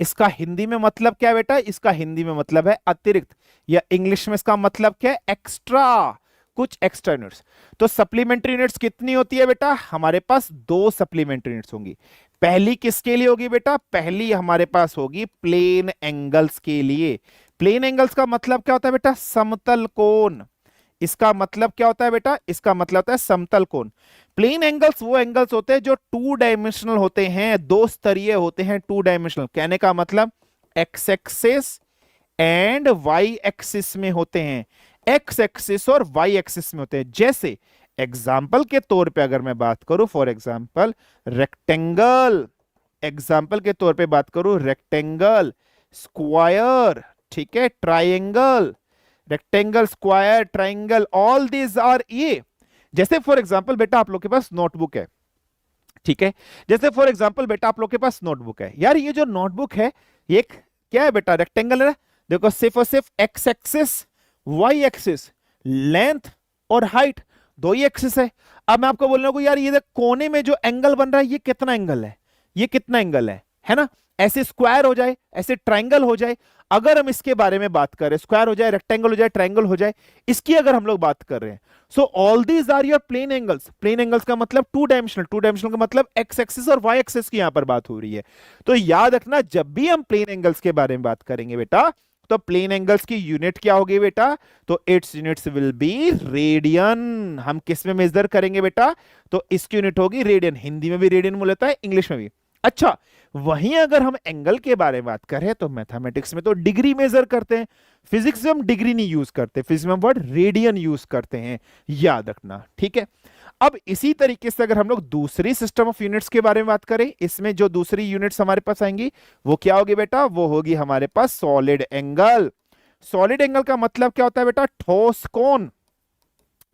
इसका हिंदी में मतलब क्या है बेटा? इसका हिंदी में मतलब है अतिरिक्त, या इंग्लिश में इसका मतलब क्या है? एक्स्ट्रा, कुछ एक्स्ट्रा यूनिट्स। तो सप्लीमेंट्री यूनिट्स कितनी होती है बेटा? हमारे पास दो सप्लीमेंट्री यूनिट्स होंगी। पहली किसके लिए होगी बेटा? पहली हमारे पास होगी प्लेन एंगल्स के लिए। प्लेन एंगल्स का मतलब क्या होता है बेटा? समतल कोण। इसका मतलब क्या होता है बेटा? इसका मतलब होता है समतल कोण। प्लेन एंगल्स वो एंगल्स होते हैं जो टू डायमेंशनल होते हैं, दो स्तरीय होते हैं, टू डायमेंशनल। कहने का मतलब x axis and y axis में होते हैं, एक्स एक्सिस और वाई एक्सिस में होते हैं। जैसे एग्जाम्पल के तौर पे अगर मैं बात करूं, फॉर एग्जाम्पल रेक्टेंगल, एग्जाम्पल के तौर पे बात करूं रेक्टेंगल, स्क्वायर, ठीक है, triangle, rectangle, square, triangle, all these are ये। जैसे फॉर एग्जाम्पल बेटा आप लोग के पास नोटबुक है, ठीक है, जैसे फॉर एग्जाम्पल बेटा आप लोग के पास नोटबुक है। यार ये जो नोटबुक है ये क्या है बेटा? रेक्टेंगल है। देखो सिर्फ और सिर्फ x axis, Y axis, length और हाइट, दो ही एक्सिस है। अब मैं आपको बोल रहा हूं यार ये कोने में जो एंगल बन रहा है ये कितना एंगल है? ये कितना एंगल है ना? ऐसे स्क्वायर हो जाए, ऐसे ट्राइंगल हो जाए। अगर हम इसके बारे में बात करें, स्क्वायर हो जाए, रेक्टेंगल हो जाए, ट्राइंगल हो जाए, इसकी अगर हम लोग बात कर रहे हैं, so all these are your plane angles. Plane angles का मतलब टू डायमेंशनल, टू डायमेंशनल का मतलब एक्स एक्सिस और वाई एक्सिस की यहां पर बात हो रही है। तो याद रखना जब भी हम प्लेन एंगल्स के बारे में बात करेंगे बेटा, तो प्लेन एंगल्स की यूनिट क्या होगी बेटा? तो it's units will B radian. हम किस में मेजर करेंगे बेटा? तो इसकी यूनिट होगी रेडियन। हिंदी में भी रेडियन बोला जाता है, इंग्लिश में भी। अच्छा, वहीं अगर हम एंगल के बारे में बात करें तो मैथमेटिक्स में तो डिग्री मेजर करते हैं, फिजिक्स में हम डिग्री नहीं यूज करते, फिजिक्स में हम वर्ड रेडियन यूज करते हैं, याद रखना, ठीक है। अब इसी तरीके से अगर हम लोग दूसरी सिस्टम ऑफ यूनिट्स के बारे में बात करें, इसमें जो दूसरी यूनिट्स हमारे पास आएंगी वो क्या होगी बेटा? वो होगी हमारे पास सॉलिड एंगल। सॉलिड एंगल का मतलब क्या होता है बेटा? ठोस कोण।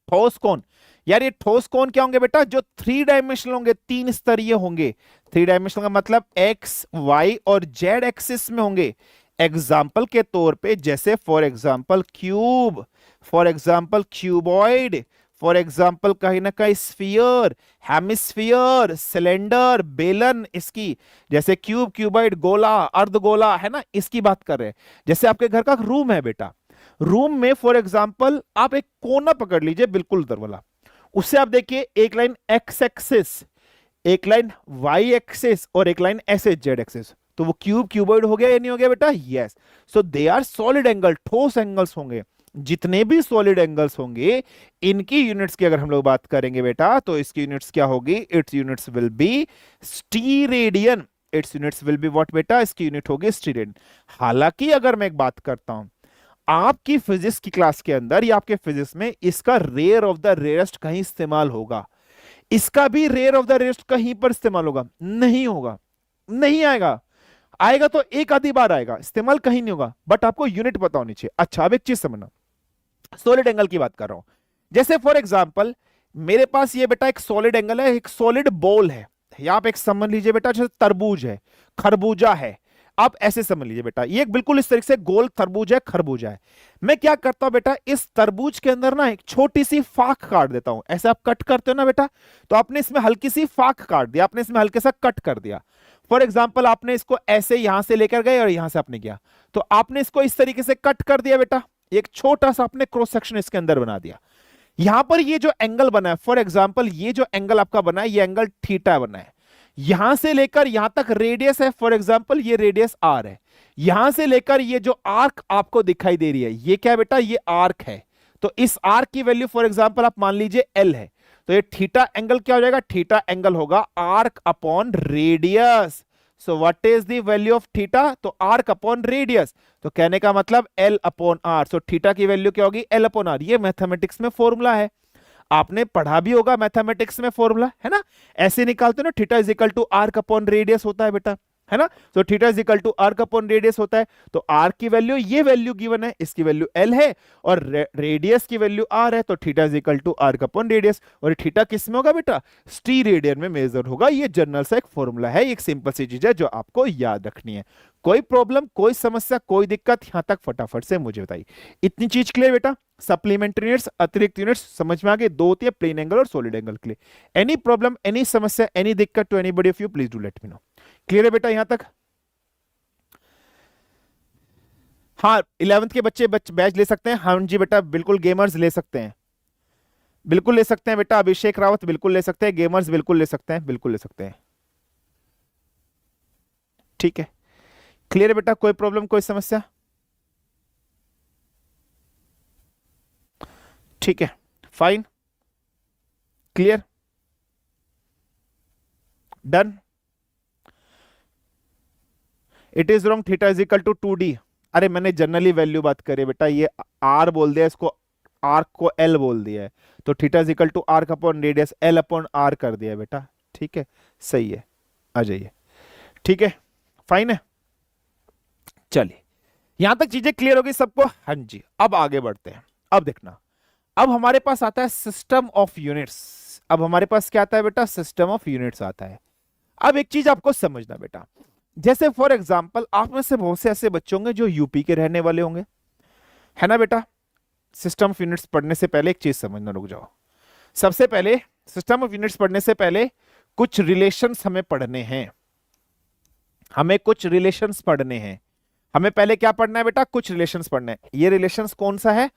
ठोस कोण, यार ये ठोस कोण क्या होंगे बेटा? जो थ्री डायमेंशनल होंगे, तीन स्तरीय होंगे। थ्री डायमेंशनल का मतलब एक्स, वाई और जेड एक्सिस में होंगे। एग्जाम्पल के तौर पे जैसे for example cube, for example cuboid, for example कहीं ना कहीं स्फीयर, हेमिस्फीयर, सिलेंडर, बेलन, इसकी जैसे क्यूब, क्यूबॉइड, गोला, अर्धगोला, है ना, इसकी बात कर रहे हैं। जैसे आपके घर का रूम है बेटा, रूम में फॉर एग्जाम्पल आप एक कोना पकड़ लीजिए बिल्कुल उधर वाला, उससे आप देखिए एक लाइन एक्स एक्सिस, एक लाइन वाई एक्सिस और एक लाइन ऐसे जेड एक्सिस। तो वो क्यूब, क्यूबॉइड हो गया या नहीं हो गया बेटा? Yes. So they are solid angle, ठोस एंगल्स होंगे। जितने भी सॉलिड एंगल्स होंगे इनकी यूनिट्स की अगर हम लोग बात करेंगे बेटा, तो इसकी यूनिट्स क्या होगी? Its units will be steradian. Its units will be what बेटा? इसकी यूनिट होगी स्टीरेडियन। हालांकि अगर मैं एक बात करता हूं, आपकी फिजिक्स की क्लास के अंदर या आपके फिजिक्स में इसका रेयर ऑफ द रेयरेस्ट कहीं इस्तेमाल होगा, इसका भी रेयर ऑफ द रेयरेस्ट कहीं पर इस्तेमाल होगा? नहीं होगा, नहीं आएगा। आएगा तो एक आधी बार आएगा, इस्तेमाल कहीं नहीं होगा, बट आपको यूनिट पता होनी चाहिए। अच्छा, अब एक चीज समझना, सॉलिड एंगल की बात कर रहा हूं। जैसे फॉर एग्जाम्पल मेरे पास ये बेटा एक सॉलिड एंगल है, एक सॉलिड बॉल है, या आप एक समझ लीजिए बेटा जैसे तरबूज है, खरबूजा है, आप ऐसे समझ लीजिए बेटा ये एक बिल्कुल इस तरीके से गोल तरबूज है, खरबूजा है। मैं क्या करता हूं बेटा, इस तरबूज के अंदर ना एक छोटी सी फाक काट देता हूं। ऐसे आप कट करते हो ना बेटा, तो आपने इसमें हल्की सी फाक काट दिया, आपने इसमें हल्के सा कट कर दिया। फॉर एग्जाम्पल आपने इसको ऐसे यहां से लेकर गए और यहां से आपने किया, तो आपने इसको इस तरीके से कट कर दिया बेटा, एक छोटा सा आपने क्रॉस सेक्शन इसके अंदर बना दिया। यहां पर ये जो एंगल बना है, फॉर एग्जाम्पल ये जो एंगल आपका बना है, ये एंगल थीटा बना है। यहां से लेकर यहां तक रेडियस है, फॉर एग्जाम्पल ये रेडियस आर है। यहां से लेकर ये जो आर्क आपको दिखाई दे रही है, ये क्या है बेटा? ये आर्क है। तो इस आर्क की वैल्यू फॉर एग्जाम्पल आप मान लीजिए एल है, तो ये थीटा एंगल क्या हो जाएगा? थीटा एंगल होगा arc upon radius. So what is the value of theta? तो आर्क अपॉन रेडियस, तो कहने का मतलब l upon r. So theta की वैल्यू क्या होगी? L upon r. ये मैथमेटिक्स में फॉर्मूला है, आपने पढ़ा भी होगा मैथमेटिक्स में फॉर्मूला, है ना? ऐसे निकालते हो ना, theta is equal to arc upon radius होता है बेटा, है ना। तो theta is equal to arc upon radius होता है। तो आर्क की वैल्यू, ये वैल्यू गिवन है, इसकी वैल्यू एल है, और रेडियस की वैल्यू आर है, तो theta is equal to arc upon radius. और थीटा किस में होगा बेटा, स्टी रेडियन में मेजर होगा। ये जनरल सा एक फॉर्मूला है, एक सिंपल सी चीज है जो आपको याद रखनी है। कोई प्रॉब्लम, कोई समस्या, कोई दिक्कत यहां तक फटाफट से मुझे बताइए। इतनी चीज क्लियर बेटा। सप्लीमेंट्री यूनिट्स, अतिरिक्त यूनिट्स समझ में आ गए। दो होती है, प्लेन एंगल और सॉलिड एंगल के लिए। एनी प्रॉब्लम, एनी समस्या, एनी दिक्कत to anybody of you, please do let me know. Clear है बेटा यहां तक? हाँ, 11th के बच्चे बैच ले सकते हैं। हाँ जी बेटा, बिल्कुल गेमर्स ले सकते हैं, बिल्कुल ले सकते हैं बेटा। अभिषेक रावत बिल्कुल ले सकते हैं, गेमर्स बिल्कुल ले सकते हैं, बिल्कुल ले सकते हैं। ठीक है, क्लियर है बेटा? कोई प्रॉब्लम, कोई समस्या? ठीक है, fine, clear, done. It is wrong, theta is equal to 2d। अरे मैंने जनरली वैल्यू बात करी बेटा, ये आर बोल दिया इसको, आर्क को एल बोल दिया है, तो theta is equal to arc upon radius, l upon r कर दिया बेटा। ठीक है, सही है, आ जाइए। ठीक है, फाइन है, चलिए यहां तक चीजें क्लियर होगी सबको? हाँ जी, अब आगे बढ़ते हैं। अब देखना, अब हमारे पास आता है सिस्टम ऑफ यूनिट्स। अब हमारे पास क्या आता है बेटा, सिस्टम ऑफ यूनिट्स आता है। अब एक चीज आपको समझना बेटा, जैसे फॉर एग्जांपल आप में से बहुत से ऐसे बच्चे होंगे जो यूपी के रहने वाले होंगे, है ना बेटा। सिस्टम ऑफ यूनिट्स पढ़ने से पहले एक चीज समझना, रुक जाओ। सबसे पहले सिस्टम ऑफ यूनिट्स पढ़ने से पहले कुछ रिलेशंस हमें पढ़ने हैं, हमें कुछ रिलेशंस पढ़ने हैं। हमें पहले क्या पढ़ना है बेटा, कुछ रिलेशंस पढ़ने हैं। ये रिलेशंस कौन सा है,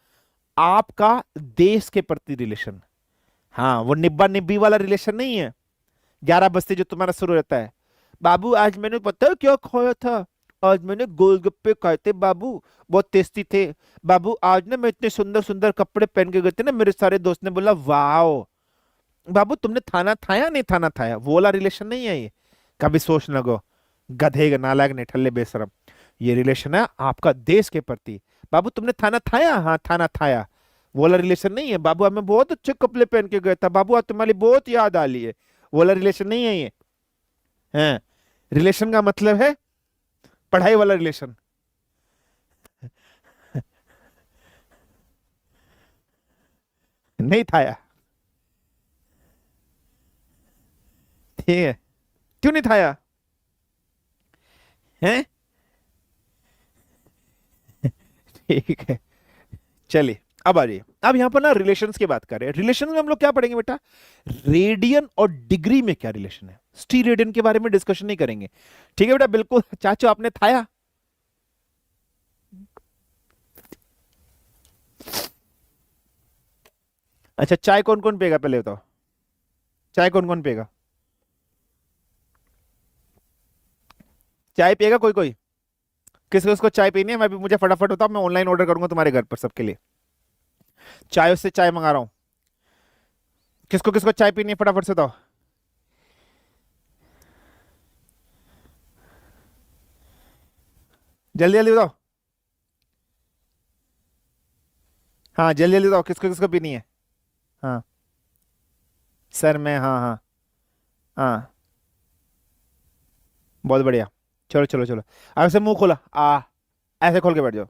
आपका देश के प्रति रिलेशन। हाँ, वो निब्बा निब्बी वाला रिलेशन नहीं है, 11 बजते जो तुम्हारा शुरू रहता है। बाबू आज मैंने पता है क्या खाया था, आज मैंने गोलगप्पे खाए थे बाबू, बहुत टेस्टी थे बाबू। आज ना मैं इतने सुंदर सुंदर कपड़े पहन के गए थे ना, मेरे सारे दोस्त ने बोला वाओ बाबू तुमने थाना थाया नहीं, थाना थाया, वो वाला रिलेशन नहीं है ये। कभी सोच न गो, गधे नालायक निठल्ले बेशरम। ये रिलेशन है आपका देश के प्रति। बाबू तुमने थाना थाया, हाँ थाना थाया, वो वाला रिलेशन नहीं है। बाबू मैं बहुत अच्छे कपड़े पहन के गया था बाबू, आज तुम्हारी बहुत याद आ रही है, वो वाला रिलेशन नहीं है ये। है रिलेशन का मतलब है पढ़ाई वाला रिलेशन। नहीं थाया, ठीक है, क्यों नहीं थाया है? ठीक है, चलिए अब आ जाइए। अब यहां पर ना रिलेशंस की बात कर रहे हैं। रिलेशन में हम लोग क्या पढ़ेंगे बेटा, रेडियन और डिग्री में क्या रिलेशन है। स्टी रेडियन के बारे में डिस्कशन नहीं करेंगे, ठीक है बेटा। बिल्कुल चाचो, आपने थाया? अच्छा, चाय कौन कौन पिएगा पहले बताओ, चाय कौन कौन पिएगा? चाय पिएगा कोई कोई? किस किसको चाय पीनी है? मैं भी, मुझे फटाफट बताओ, मैं ऑनलाइन ऑर्डर करूंगा तुम्हारे घर पर सबके लिए। चाय से चाय मंगा रहा हूं, किसको किसको चाय पीनी है फटाफट से बताओ। जल्दी जल्दी बताओ, हाँ जल्दी जल्दी बताओ, किसको किसको पीनी है? हाँ सर मैं, हाँ हाँ हाँ, बहुत बढ़िया। चलो चलो चलो, अब ऐसे मुंह खोला आ, ऐसे खोल के बैठ जाओ,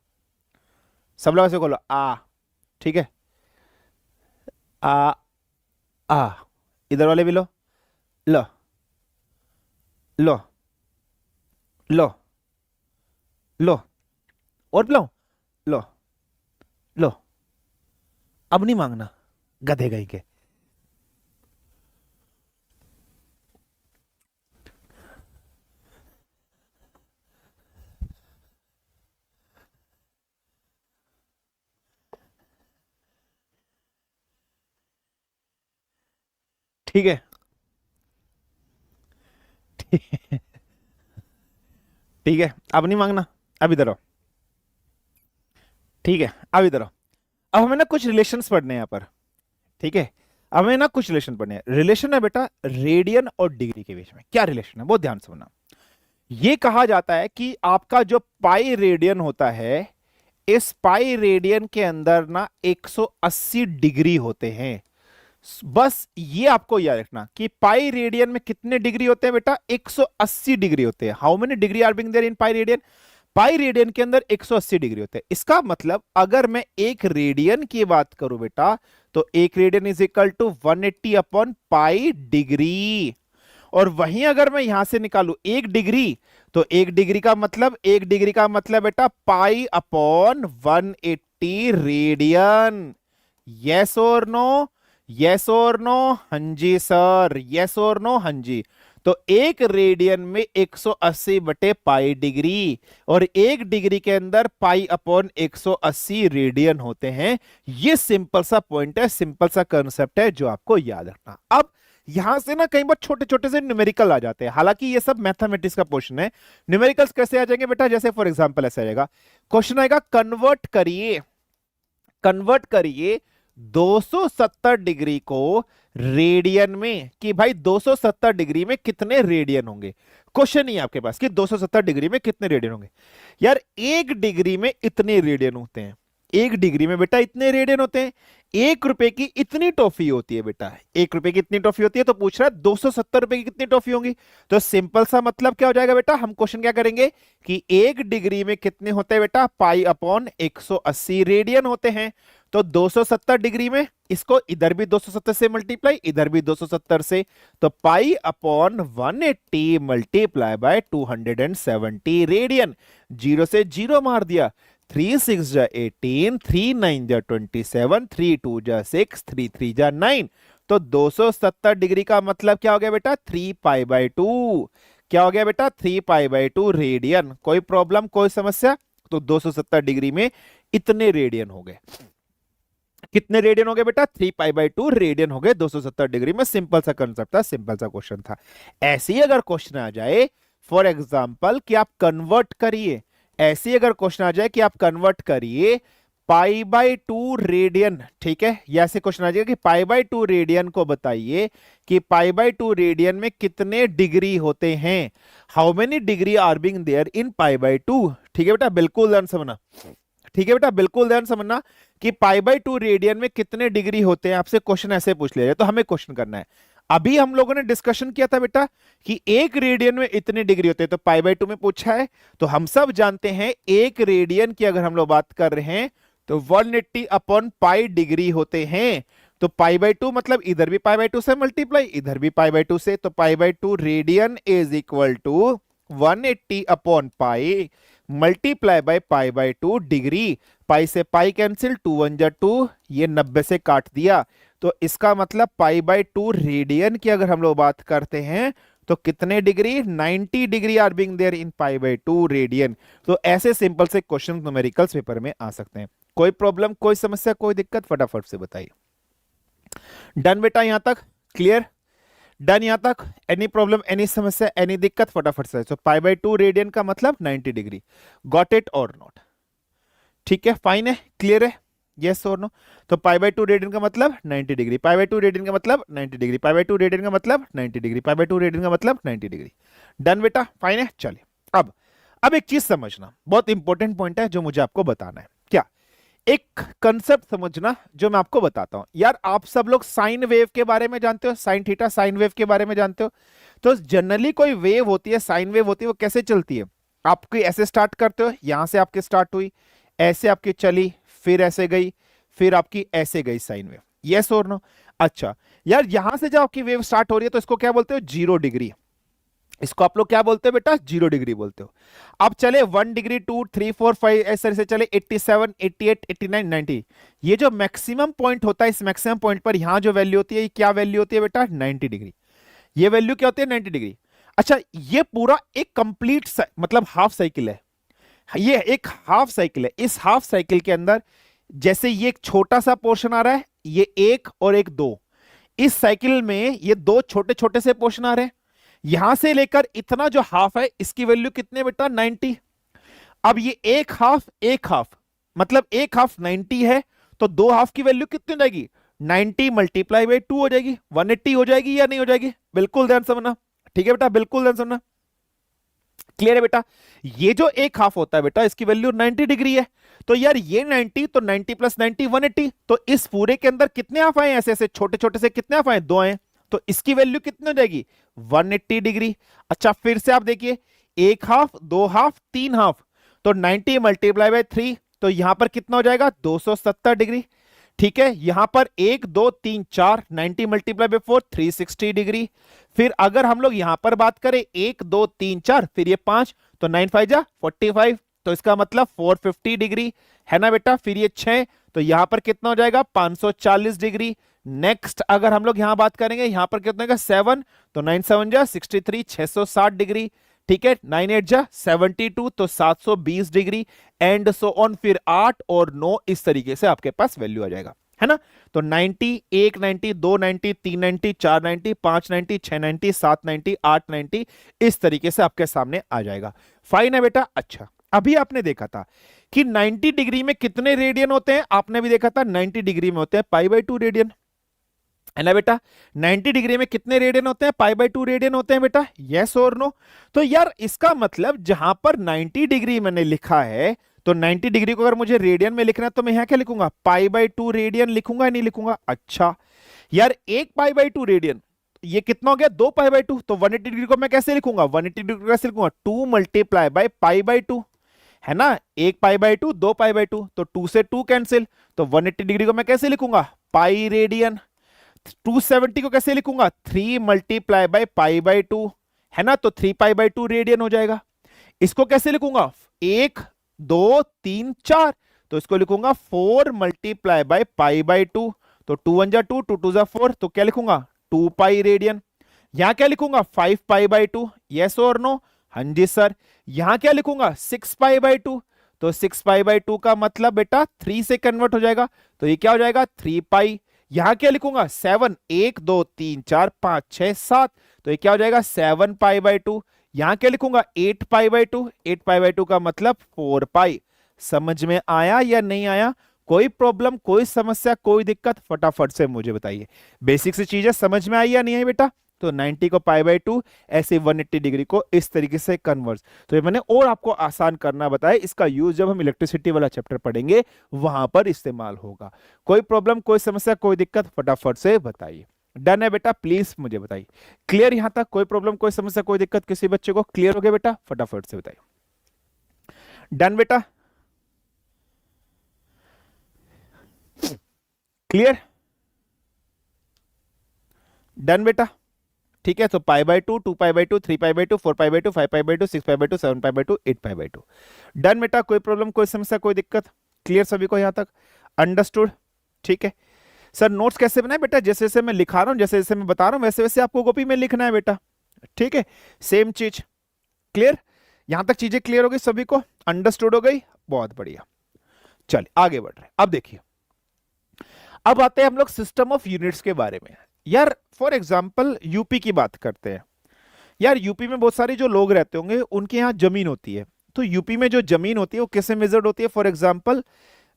सब लोग ऐसे खोलो आ। ठीक है, आ आ, इधर वाले भी लो, लो लो लो लो, और पिलाओ, लो लो। अब नहीं मांगना, गधे गई के। ठीक है, ठीक है, अब नहीं मांगना, अब इधर आओ। ठीक है, अब इधर आओ। अब हमें ना कुछ रिलेशंस पढ़ने हैं यहाँ पर, ठीक है। अब हमें ना कुछ रिलेशन पढ़ने हैं। रिलेशन है बेटा रेडियन और डिग्री के बीच में। क्या रिलेशन है, बहुत ध्यान से सुनना। ये कहा जाता है कि आपका जो पाई रेडियन होता है, इस पाई रेडियन के अंदर ना 180 डिग्री होते हैं। बस ये आपको याद रखना कि पाई रेडियन में कितने डिग्री होते हैं बेटा, 180 डिग्री होते हैं। How many degree are being there in pi radian? Pi radian के अंदर 180 डिग्री होते हैं। इसका मतलब अगर मैं एक रेडियन की बात करूं बेटा, तो एक radian is equal to 180 upon pi degree. और वहीं अगर मैं यहां से निकालू एक डिग्री, तो एक डिग्री का मतलब बेटा पाई अपॉन 180 रेडियन। यस और नो? यस और नो? हाँ जी सर, यस और नो? हाँ जी। तो एक रेडियन में 180 बटे पाई डिग्री, और एक डिग्री के अंदर पाई अपॉन 180 रेडियन होते हैं। ये सिंपल सा पॉइंट है, सिंपल सा कंसेप्ट है जो आपको याद रखना। अब यहां से ना कई बार छोटे छोटे से न्यूमेरिकल आ जाते हैं, हालांकि ये सब मैथमेटिक्स का क्वेश्चन है। न्यूमेरिकल्स कैसे आ जाएंगे बेटा? जैसे फॉर एग्जांपल ऐसा आएगा, क्वेश्चन आएगा कन्वर्ट करिए 270 डिग्री को रेडियन में, कि भाई 270 डिग्री में कितने रेडियन होंगे। क्वेश्चन ही है आपके पास कि 270 डिग्री में कितने रेडियन होंगे। यार एक डिग्री में इतने रेडियन होते हैं, एक डिग्री में बेटा इतने रेडियन होते हैं। 1 रुपए की इतनी टॉफी होती है बेटा, 1 रुपए की इतनी टॉफी होती है, तो पूछ रहा है 270 रुपए की कितनी टॉफी होंगी। तो सिंपल सा मतलब क्या हो जाएगा बेटा, हम क्वेश्चन क्या करेंगे कि एक डिग्री में कितने होते हैं बेटा, पाई अपॉन 180 रेडियन होते हैं। तो 270 डिग्री में, इसको इधर भी 270 से मल्टीप्लाई, इधर भी 270 से, तो pi upon 180 multiply by 270 radian. Zero से जीरो मार दिया, 3 6 जा 18, 3 9 जा 27, 3 2 जा 6, 3 3 जा 9। तो 270 डिग्री का मतलब क्या हो गया बेटा, 3 पाई बाय 2। क्या हो गया बेटा, 3 पाई बाय 2 रेडियन। कोई प्रॉब्लम, कोई समस्या? तो 270 डिग्री में इतने रेडियन हो गए। कितने रेडियन हो गए बेटा, 3 पाई बाय 2 रेडियन हो गए 270 डिग्री में। सिंपल सा कंसेप्ट था, सिंपल सा क्वेश्चन था। ऐसे ही अगर क्वेश्चन आ जाए फॉर एग्जांपल कि आप कन्वर्ट करिए, ऐसे ही अगर क्वेश्चन आ जाए कि आप कन्वर्ट करिए पाई बाय 2 रेडियन, ठीक है, या ऐसे क्वेश्चन आ जाएगा कि पाई बाय 2 रेडियन को बताइए कि पाई बाय 2 रेडियन में कितने डिग्री होते हैं। How many degree are being there in pi by 2। ठीक है बेटा, बिल्कुल ध्यान समझना। ठीक है बेटा, बिल्कुल ध्यान समझना कि पाई बाय 2 रेडियन में कितने डिग्री होते हैं। आपसे क्वेश्चन ऐसे पूछ ले, तो हमें क्वेश्चन करना है। अभी हम लोगों ने डिस्कशन किया था बेटा कि एक रेडियन में इतने डिग्री होते हैं, तो पाई बाय 2 में पूछा है। तो हम सब जानते हैं एक रेडियन की अगर हम लोग बात कर रहे हैं तो 180 अपॉन पाई डिग्री होते हैं। तो पाई बाय 2 मतलब इधर भी पाई बाय 2 से मल्टीप्लाई, इधर भी पाई बाय 2 से, तो pi by 2 radian is equal to 180 upon pi multiply by pi by 2 degree. Pi से पाई कैंसिल, 2 1 जा 2, ये 90 से काट दिया। तो इसका मतलब पाई बाय 2 रेडियन की अगर हम लोग बात करते हैं तो कितने degree, 90 degree are being there in pi by 2 radian. तो ऐसे सिंपल से क्वेश्चन न्यूमेरिकल्स पेपर में आ सकते हैं। कोई प्रॉब्लम, कोई समस्या, कोई दिक्कत, फटाफट से बताइए। डन बेटा, यहां तक क्लियर? डन यहां तक? एनी प्रॉब्लम, एनी समस्या, एनी दिक्कत, फटाफट से। सो पाई बाय 2 रेडियन का मतलब 90 डिग्री। गॉट इट और नॉट? ठीक है, फाइन है, क्लियर है, यस और नो? तो पाई बाय 2 रेडियन का मतलब 90 डिग्री, पाई बाय 2 रेडियन का मतलब 90 डिग्री, पाई बाय 2 रेडियन का मतलब 90 डिग्री, पाई बाय 2 रेडियन का मतलब 90 डिग्री। डन बेटा, फाइन है। चलिए अब एक चीज समझना, बहुत इंपॉर्टेंट पॉइंट है जो मुझे आपको बताना है। क्या? एक कंसेप्ट समझना जो मैं आपको बताता हूं। यार आप सब लोग साइन वेव के बारे में जानते हो, साइन थीटा साइन वेव के बारे में जानते हो। तो जनरली कोई वेव होती है, साइन वेव होती है, वो कैसे चलती है? आपकी ऐसे स्टार्ट करते हो, यहां से आपकी स्टार्ट हुई, ऐसे आपकी चली, फिर ऐसे गई, फिर आपकी ऐसे गई साइन वेव। यस और नो? अच्छा यार, यहां से जब आपकी वेव स्टार्ट हो रही है तो इसको क्या बोलते हो, 0 डिग्री। इसको आप लोग क्या बोलते हो बेटा, 0 डिग्री बोलते हो। अब चले 1 डिग्री, 2 3 4 5 ऐसे से चले 87 88 89 90। ये जो मैक्सिमम पॉइंट होता है, इस मैक्सिमम पॉइंट पर यहां जो वैल्यू होती है, ये क्या वैल्यू होती है बेटा, 90 डिग्री। ये वैल्यू क्या होती है, 90 डिग्री। अच्छा, ये पूरा एक कंप्लीट मतलब हाफ साइकिल है। ये एक हाफ साइकिल है। इस हाफ साइकिल के अंदर जैसे ये एक छोटा सा पोर्शन आ रहा है, ये 1 और एक 2, इस साइकिल में ये 2 छोटे छोटे से पोर्शन आ रहे हैं। यहां से लेकर इतना जो हाफ है, इसकी वैल्यू कितने बेटा, 90। अब ये एक हाफ मतलब एक हाफ 90 है, तो 2 हाफ की वैल्यू कितनी हो जाएगी, 90 मल्टीप्लाई बाई 2 हो जाएगी, 180 हो जाएगी या नहीं हो जाएगी? बिल्कुल ध्यान समझना, ठीक है बेटा, बिल्कुल ध्यान समझना। क्लियर है बेटा? ये जो एक हाफ होता है बेटा, इसकी वैल्यू 90 डिग्री है। तो यार ये 90, तो 90 प्लस 90 180। तो इस पूरे के अंदर कितने हाफ आए? ऐसे ऐसे छोटे छोटे से कितने हाफ आए? 2 आए। तो इसकी वैल्यू कितनी हो जाएगी? 180 डिग्री। अच्छा फिर से आप देखिए, एक हाफ, दो हाफ, तीन हाफ। तो 90 मल्टीप्लाई बाय 3, तो यहां पर कितना हो जाएगा? 270 डिग्री। ठीक है, यहां पर 1 2 3 4, 90 मल्टीप्लाई बाय 4, 360 डिग्री। फिर अगर हम लोग यहां पर बात करें 1 2 3 4, फिर ये 5, तो 9 5 जा 45, तो इसका मतलब 450 डिग्री है ना बेटा। फिर ये 6, तो यहां पर कितना हो जाएगा? 540 डिग्री। नेक्स्ट अगर हम लोग यहां बात करेंगे, यहां पर कितना होगा? 7, तो 9 7 जा 63, 660 डिग्री। ठीक है, 9 8 जा 72, तो 720 डिग्री। एंड सो ऑन, फिर 8 और 9, इस तरीके से आपके पास वैल्यू आ जाएगा, है ना। तो 90, 1 90, 2 90, 3 90, 4 90, 5 90, 6 90, 7 90, 8 90, इस तरीके से आपके सामने आ जाएगा। फाइन है बेटा। अच्छा, अभी आपने देखा था कि 90 डिग्री में कितने रेडियन होते हैं? आपने भी देखा था 90 डिग्री में होते हैं π/2 रेडियन, है ना बेटा। 90 डिग्री में कितने रेडियन होते हैं? π/2 रेडियन होते हैं बेटा। यस और नो? तो यार इसका मतलब जहां पर 90 डिग्री मैंने लिखा है, तो 90 डिग्री को अगर मुझे रेडियन में लिखना है तो मैं यहां क्या लिखूंगा? π/2 रेडियन लिखूंगा या नहीं लिखूंगा? अच्छा यार, एक π/2 रेडियन, ये कितना हो गया? 2 π/2। तो 180 डिग्री को मैं कैसे लिखूंगा? 180 डिग्री को कैसे लिखूंगा? 2 मल्टीप्लाई बाय π/2, है ना। एक π/2, 2 π/2, तो 2 से 2 कैंसिल। तो 180 डिग्री को मैं कैसे लिखूंगा? Pi radian. 270 को कैसे लिखूंगा? 3 मल्टीप्लाई बाय π/2, है ना। तो 3 π/2 रेडियन हो जाएगा। इसको कैसे लिखूंगा? 1 2 3 4, तो इसको लिखूंगा 4 मल्टीप्लाई बाय π/2। तो 2 1 जा 2, 2 2 जा 4, तो क्या लिखूंगा? 2 पाई रेडियन। यहां क्या लिखूंगा? 5 π/2। यस और नो? हाँ जी सर। यहां क्या लिखूंगा? 6 π/2। तो 6 π/2 का मतलब बेटा 3 से कन्वर्ट हो जाएगा, तो ये क्या हो जाएगा? 3 पाई। यहां क्या लिखूंगा? 7, 1 2 3 4 5 6 7, तो ये क्या हो जाएगा? 7 π/2। यहां क्या लिखूंगा? 8 π/2। 8 π/2 का मतलब 4 पाई। समझ में आया या नहीं आया? कोई प्रॉब्लम, कोई समस्या, कोई दिक्कत? फटाफट से मुझे बताइए। बेसिक सी चीजें समझ में आई या नहीं आई बेटा? तो 90 को π/2, ऐसे 180 डिग्री को इस तरीके से कन्वर्ट। तो ये मैंने और आपको आसान करना बताया, इसका यूज जब हम इलेक्ट्रिसिटी वाला चैप्टर पढ़ेंगे वहां पर इस्तेमाल होगा। कोई प्रॉब्लम, कोई समस्या, कोई दिक्कत? फटाफट से बताइए। डन है बेटा? प्लीज मुझे बताइए। क्लियर यहां तक? कोई प्रॉब्लम, कोई समस्या, कोई दिक्कत किसी बच्चे को? क्लियर हो गया बेटा? फटाफट से बताइए। डन बेटा? क्लियर? डन बेटा? ठीक है, तो π/2, 2 π/2, 3 π/2, 4 π/2, 5 π/2, 6 π/2, 7 π/2, 8 π/2। डन बेटा? कोई प्रॉब्लम, कोई समस्या, कोई दिक्कत? क्लियर सभी को यहां तक? अंडरस्टूड? ठीक है सर। नोट्स कैसे बनाए बेटा? जैसे जैसे मैं लिखा रहा हूं, जैसे जैसे मैं बता रहा हूं, वैसे वैसे आपको कॉपी में लिखना है बेटा। ठीक है, सेम चीज। क्लियर? यहां तक चीजें क्लियर हो गई सभी को? अंडरस्टूड हो गई? बहुत बढ़िया। चलिए आगे बढ़ रहे हैं। अब देखिए, अब आते हैं हम लोग सिस्टम ऑफ यूनिट्स के बारे में। यार फॉर एग्जांपल यूपी की बात करते हैं। यार यूपी में बहुत सारे जो लोग रहते होंगे, उनके यहाँ जमीन होती है। तो यूपी में जो जमीन होती है वो कैसे मेजर्ड होती है? फॉर एग्जांपल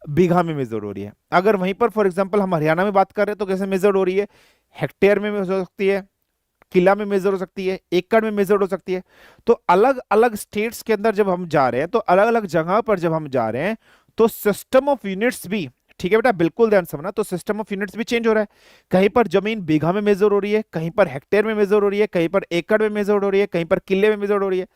बीघा में मेजर हो रही है। अगर वहीं पर फॉर एग्जांपल हम हरियाणा में बात कर रहे हैं तो कैसे मेजर हो रही है? हेक्टेयर में मेजर हो सकती है, किला में मेजर हो सकती है, एकड़ में मेजर हो सकती है। तो अलग अलग स्टेट्स के अंदर जब हम जा रहे हैं, तो अलग अलग जगह पर जब हम जा रहे हैं, तो सिस्टम ऑफ यूनिट्स भी, ठीक है बेटा, बिल्कुल ध्यान समझना, तो सिस्टम ऑफ यूनिट्स भी चेंज हो रहा है। कहीं पर जमीन बीघा में मेजर हो रही है, कहीं पर हेक्टेयर में मेजर हो रही है, कहीं पर एकड़ में मेजर हो रही है, कहीं पर किले में मेजर हो रही है।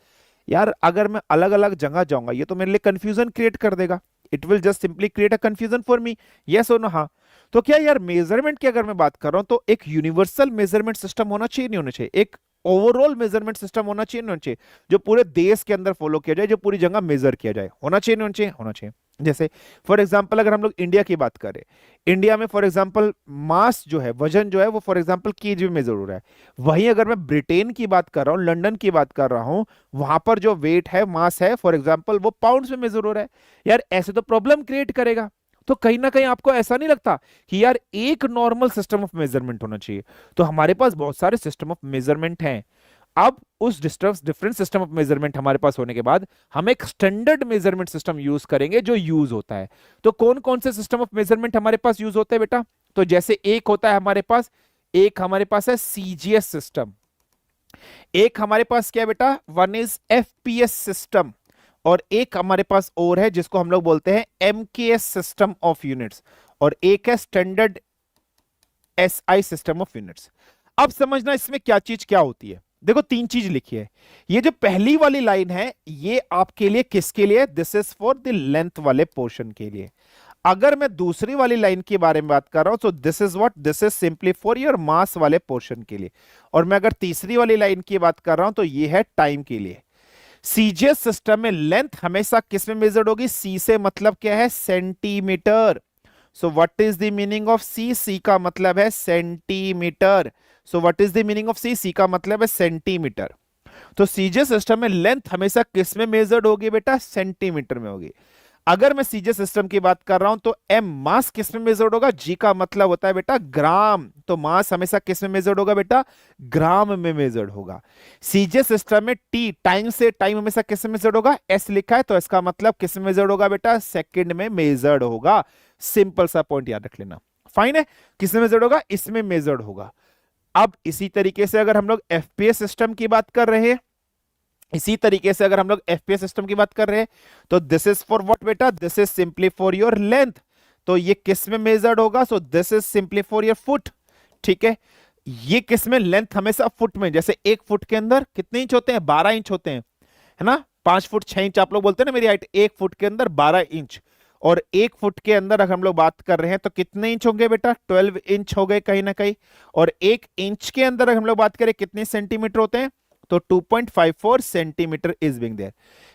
यार अगर मैं अलग अलग जगह जाऊंगा, ये तो मेरे लिए कंफ्यूजन क्रिएट कर देगा। It will just simply create a confusion for me. Yes और नो? हाँ। तो क्या यार मेजरमेंट की अगर मैं बात कर रहा हूं, तो एक यूनिवर्सल मेजरमेंट सिस्टम होना चाहिए, नहीं होना चाहिए? एक ओवरऑल मेजरमेंट सिस्टम होना चाहिए, नहीं होना चाहिए? जो पूरे देश के अंदर फॉलो किया जाए, जो पूरी जगह मेजर किया जाए, होना चाहिए, नहीं होना चाहिए? होना चाहिए। जैसे फॉर एग्जांपल अगर हम लोग इंडिया की बात करें, इंडिया में फॉर एग्जांपल मास जो है, वजन जो है, वो फॉर एग्जांपल केजी में मेजर हो रहा है। वहीं अगर मैं ब्रिटेन की बात कर रहा हूँ, लंदन की बात कर रहा हूँ, वहां पर जो वेट है, मास है, फॉर एग्जांपल वो पाउंड्स में मेजर हो रहा है। यार ऐसे तो प्रॉब्लम क्रिएट करेगा। तो कहीं ना कहीं आपको ऐसा नहीं लगता कि यार एक नॉर्मल सिस्टम ऑफ मेजरमेंट होना चाहिए? तो हमारे पास बहुत सारे सिस्टम ऑफ मेजरमेंट हैं। अब उस डिफरेंट सिस्टम ऑफ मेजरमेंट हमारे पास होने के बाद हम एक स्टैंडर्ड मेजरमेंट सिस्टम यूज करेंगे जो यूज होता है। तो कौन कौन से सिस्टम ऑफ मेजरमेंट हमारे पास यूज होते हैं बेटा? तो जैसे एक होता है हमारे पास, एक हमारे पास है सीजीएस सिस्टम, एक हमारे पास क्या है बेटा, वन इज एफपीएस सिस्टम, और एक हमारे पास और है जिसको हम लोग बोलते हैं एमकेएस सिस्टम ऑफ यूनिट्स, और एक है standard SI system of units. अब समझना इसमें क्या चीज क्या होती है। देखो तीन चीज लिखी है। ये जो पहली वाली लाइन है ये आपके लिए किसके लिए, this is for the length वाले पोर्शन के लिए। अगर मैं दूसरी वाली लाइन के बारे में बात कर रहा हूं तो this is what, this is simply for your मास वाले पोर्शन के लिए। और मैं अगर तीसरी वाली लाइन की बात कर रहा हूं तो ये है टाइम के लिए। सीजीएस सिस्टम में लेंथ हमेशा किस में मेजर्ड होगी, सी से मतलब क्या है, centimetre. So what is the meaning of C, C का मतलब है centimetre. So what is the meaning of C, C का मतलब है सेंटीमीटर। तो सीजीएस सिस्टम में लेंथ हमेशा किस में मेजर्ड होगी बेटा, सेंटीमीटर में होगी। अगर मैं सीजीएस सिस्टम की बात कर रहा हूं तो एम मास किस में मेजर्ड होगा, जी का मतलब होता है बेटा ग्राम, तो मास हमेशा किस में मेजर्ड होगा बेटा, ग्राम में मेजर्ड होगा। सीजीएस सिस्टम में टी टाइम से टाइम हमेशा किस में मेजर्ड होगा, एस लिखा है तो इसका मतलब किस में मेजर्ड होगा बेटा, सेकंड में मेजर्ड होगा। सिंपल सा पॉइंट याद रख लेना, फाइन है। किस में मेजर्ड होगा, इसमें मेजर्ड होगा। अब इसी तरीके से अगर हम लोग एफपीएस सिस्टम की बात कर रहे हैं, इसी तरीके से अगर हम लोग एफपीएस सिस्टम की बात कर रहे हैं तो दिस इज फॉर व्हाट बेटा, this is simply for your length. तो ये किस में मेजर्ड होगा, सो this is simply for your foot. ठीक है, ये किस में, लेंथ हमेशा फुट में। जैसे एक फुट के अंदर कितने इंच होते हैं, 12 इंच होते हैं, है ना। 5 फुट 6 इंच आप लोग बोलते हैं ना मेरी हाइट, एक फुट के अंदर 12 इंच। और एक फुट के अंदर अगर हम लोग बात कर रहे हैं तो कितने इंच होंगे बेटा, 12 इंच हो गए कहीं ना कहीं। और एक इंच के अंदर अगर हम लोग बात करें कितने सेंटीमीटर होते हैं, तो 2.54 सेंटीमीटर इज बिंग देयर।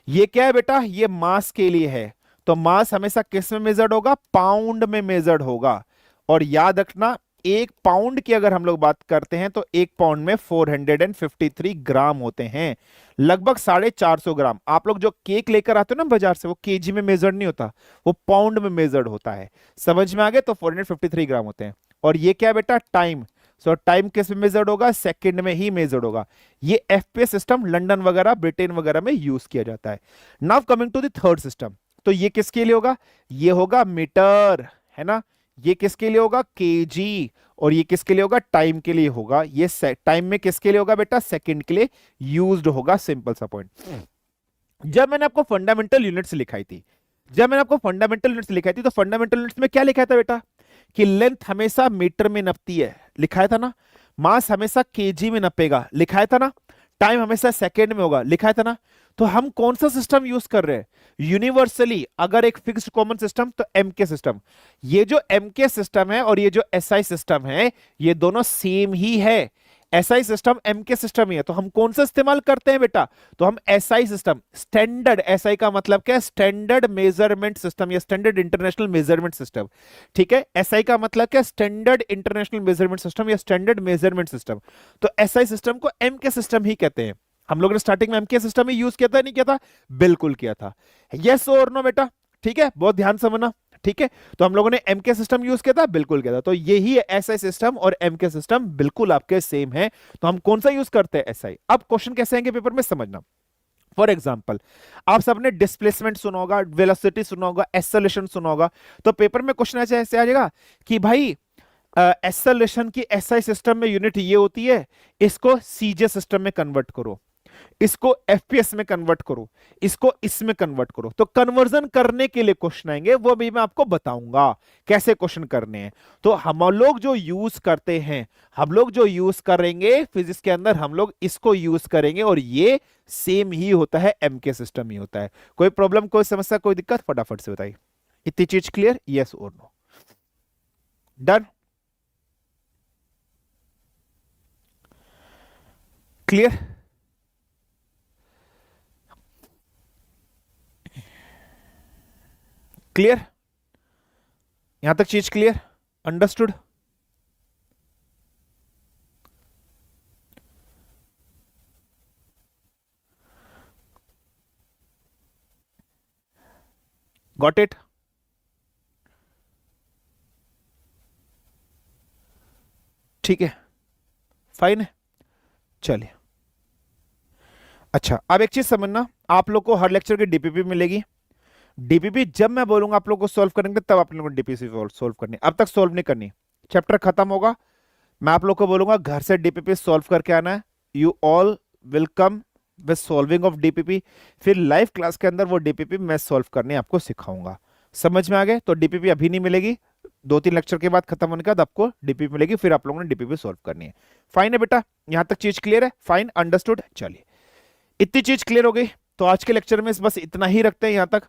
ये क्या है बेटा, ये मास के लिए है। तो मास हमेशा किस में मेजर्ड होगा, पाउंड में मेजर्ड होगा। और याद रखना एक पाउंड की अगर हम लोग बात करते हैं तो एक पाउंड में 453 ग्राम होते हैं, लगभग 450 ग्राम। आप लोग जो केक लेकर आते हो ना बाजार से, वो केजी में मेजर्ड नहीं होता, वो पाउंड में मेजर्ड होता है। समझ में आ गया, तो 453 ग्राम होते हैं। और ये क्या है बेटा, टाइम। सो टाइम किस में मेजर्ड होगा, सेकंड में ही मेजर्ड होगा। ये एफपीएस सिस्टम लंदन वगैरह ब्रिटेन वगैरह में यूज किया जाता है। Now coming to the third system, तो ये किसके लिए होगा, ये होगा मीटर, है ना। ये किसके लिए होगा, केजी। और ये किसके लिए होगा, टाइम के लिए होगा। ये टाइम में किसके लिए होगा बेटा, सेकंड के लिए यूज्ड होगा। सिंपल सा पॉइंट। जब मैंने आपको फंडामेंटल यूनिट्स लिखाई थी, तो फंडामेंटल यूनिट्स में क्या लिखा था बेटा, कि लेंथ हमेशा मीटर में नपती है, लिखाया था ना। मास हमेशा केजी में नपेगा, लिखाया था ना। टाइम हमेशा सेकेंड में होगा, लिखाया था ना। तो हम कौन सा सिस्टम यूज कर रहे हैं, यूनिवर्सली अगर एक फिक्स्ड कॉमन सिस्टम तो एमके सिस्टम। ये जो एमके सिस्टम है और ये जो एसआई सिस्टम है, ये दोनों सेम ही है। एसआई सिस्टम एमके सिस्टम ही है, तो हम कौन सा इस्तेमाल करते हैं बेटा, तो हम एसआई सिस्टम, स्टैंडर्ड। एसआई का मतलब क्या है, स्टैंडर्ड मेजरमेंट सिस्टम या स्टैंडर्ड इंटरनेशनल मेजरमेंट सिस्टम। ठीक है, एसआई का मतलब क्या, स्टैंडर्ड इंटरनेशनल मेजरमेंट सिस्टम या स्टैंडर्ड मेजरमेंट सिस्टम। तो एसआई सिस्टम को एमके सिस्टम ही कहते हैं। हम लोगों ने स्टार्टिंग में एमके सिस्टम ही यूज किया था, नहीं किया था, बिल्कुल किया था। यस और नो बेटा, ठीक है, बहुत ध्यान समझना। ठीक है, तो हम लोगों ने एमके सिस्टम यूज किया था, बिल्कुल किया था। तो यही है एसआई सिस्टम और एमके सिस्टम, बिल्कुल आपके सेम है। तो हम कौन सा यूज करते हैं, एसआई। अब क्वेश्चन कैसे आएंगे पेपर में, समझना। फॉर एग्जाम्पल, आप सबने डिस्प्लेसमेंट सुना होगा, वेलोसिटी सुना होगा, एक्सेलरेशन सुना होगा। तो पेपर में क्वेश्चन ऐसे आ जाएगा कि भाई एक्सेलरेशन की एसआई सिस्टम में यूनिट ये होती है, इसको सीजे सिस्टम में कन्वर्ट करो, इसको एफपीएस में कन्वर्ट करो, इसको इसमें कन्वर्ट करो। तो कन्वर्जन करने के लिए क्वेश्चन आएंगे, वो भी मैं आपको बताऊंगा कैसे क्वेश्चन करने हैं। तो हम लोग जो यूज करते हैं, हम लोग जो यूज करेंगे फिजिक्स के अंदर, हम लोग इसको यूज करेंगे। और ये सेम ही होता है, एमके सिस्टम ही होता है। कोई प्रॉब्लम, कोई समस्या, कोई दिक्कत, फटाफट से बताइए। इतनी चीज क्लियर, यस और नो, डन, क्लियर। क्लियर, यहां तक चीज क्लियर, अंडरस्टूड। Got it. ठीक है, फाइन है, चलिए। अच्छा, अब एक चीज समझना, आप लोग को हर लेक्चर की डीपीपी मिलेगी। डीपीपी जब मैं बोलूंगा आप लोग को सॉल्व करेंगे, तब आप लोगों को डीपीपी सॉल्व करनी, अब तक सॉल्व नहीं करनी। चैप्टर खत्म होगा, मैं आप लोग को बोलूंगा घर से डीपीपी सॉल्व करके आना है। You all will come with solving of DPP. फिर लाइव क्लास के अंदर वो डीपीपी मैं सॉल्व करने आपको सिखाऊंगा। समझ में आ गए? तो डीपीपी अभी नहीं मिलेगी, 2-3 लेक्चर के बाद खत्म होने के बाद आपको डीपीपी मिलेगी, फिर आप लोगों ने डीपीपी सॉल्व करनी है। फाइन है बेटा, यहां तक चीज क्लियर है? Fine, understood. चलिए, इतनी चीज क्लियर हो गई तो आज के लेक्चर में बस इतना ही रखते हैं यहां तक।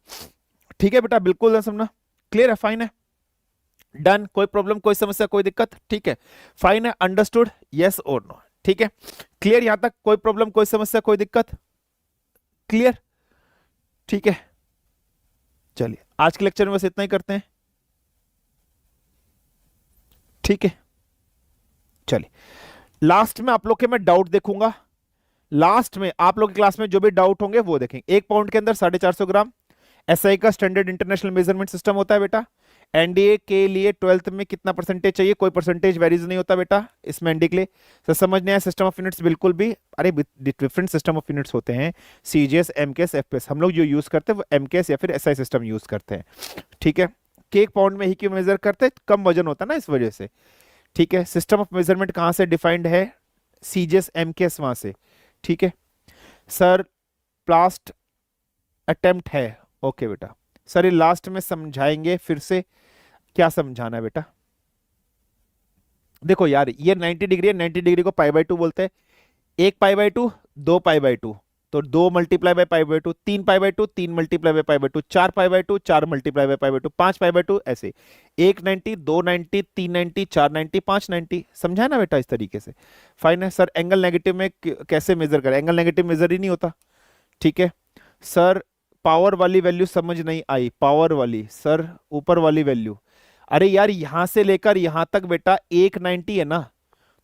ठीक है बेटा, बिल्कुल ना समझना, क्लियर है? फाइन है, डन। कोई प्रॉब्लम, कोई समस्या, कोई दिक्कत? ठीक है, फाइन है, अंडरस्टूड, यस और नो? ठीक है, क्लियर यहां तक? कोई प्रॉब्लम, कोई समस्या, कोई दिक्कत? क्लियर? ठीक है, चलिए आज के लेक्चर में बस इतना ही करते हैं। ठीक है, चलिए लास्ट में आप लोग के मैं डाउट देखूंगा। लास्ट में आप लोग की क्लास में जो भी डाउट होंगे वो देखेंगे। 1 पाउंड के अंदर 450 ग्राम एसआई का स्टैंडर्ड इंटरनेशनल मेजरमेंट सिस्टम होता है बेटा। एनडीए के लिए 12th में कितना परसेंटेज चाहिए? कोई परसेंटेज वेरीज नहीं होता बेटा इसमें एनडीए के लिए। तो समझ नहीं आया सिस्टम ऑफ यूनिट्स? बिल्कुल भी, अरे डिफरेंट सिस्टम ऑफ यूनिट्स होते हैं, सीजीएस, एमकेएस, एफपीएस। हम लोग जो यूज करते हैं वो एमकेएस या फिर एसआई सिस्टम यूज करते हैं। ठीक है, कि 1 पाउंड में ही क्यों मेजर करते हैं? कम वजन होता है ना इस वजह से। ठीक है, सिस्टम ऑफ मेजरमेंट कहां से डिफाइंड है? सीजीएस, एमकेएस, वहां से। ठीक है सर, लास्ट अटेम्प्ट है। ओके बेटा, सर ये लास्ट में समझाएंगे फिर से। क्या समझाना है बेटा? देखो यार, ये 90 डिग्री है, 90 डिग्री को π/2 बोलते हैं। 1 π/2, 2 π/2, तो 2 multiply by π/2, 3 π/2, 3 multiply by π/2, 4 π/2, 4 multiply by π/2, 5 π/2, ऐसे 190, 290, 390, 490, 590। समझा ना बेटा इस तरीके से? फाइन है सर। एंगल नेगेटिव में कैसे मेजर करें? एंगल नेगेटिव मेजर ही नहीं होता। ठीक है सर, पावर वाली वैल्यू समझ नहीं आई। पावर वाली सर, ऊपर वाली वैल्यू, अरे यार यहां से लेकर यहां तक बेटा 190 है ना,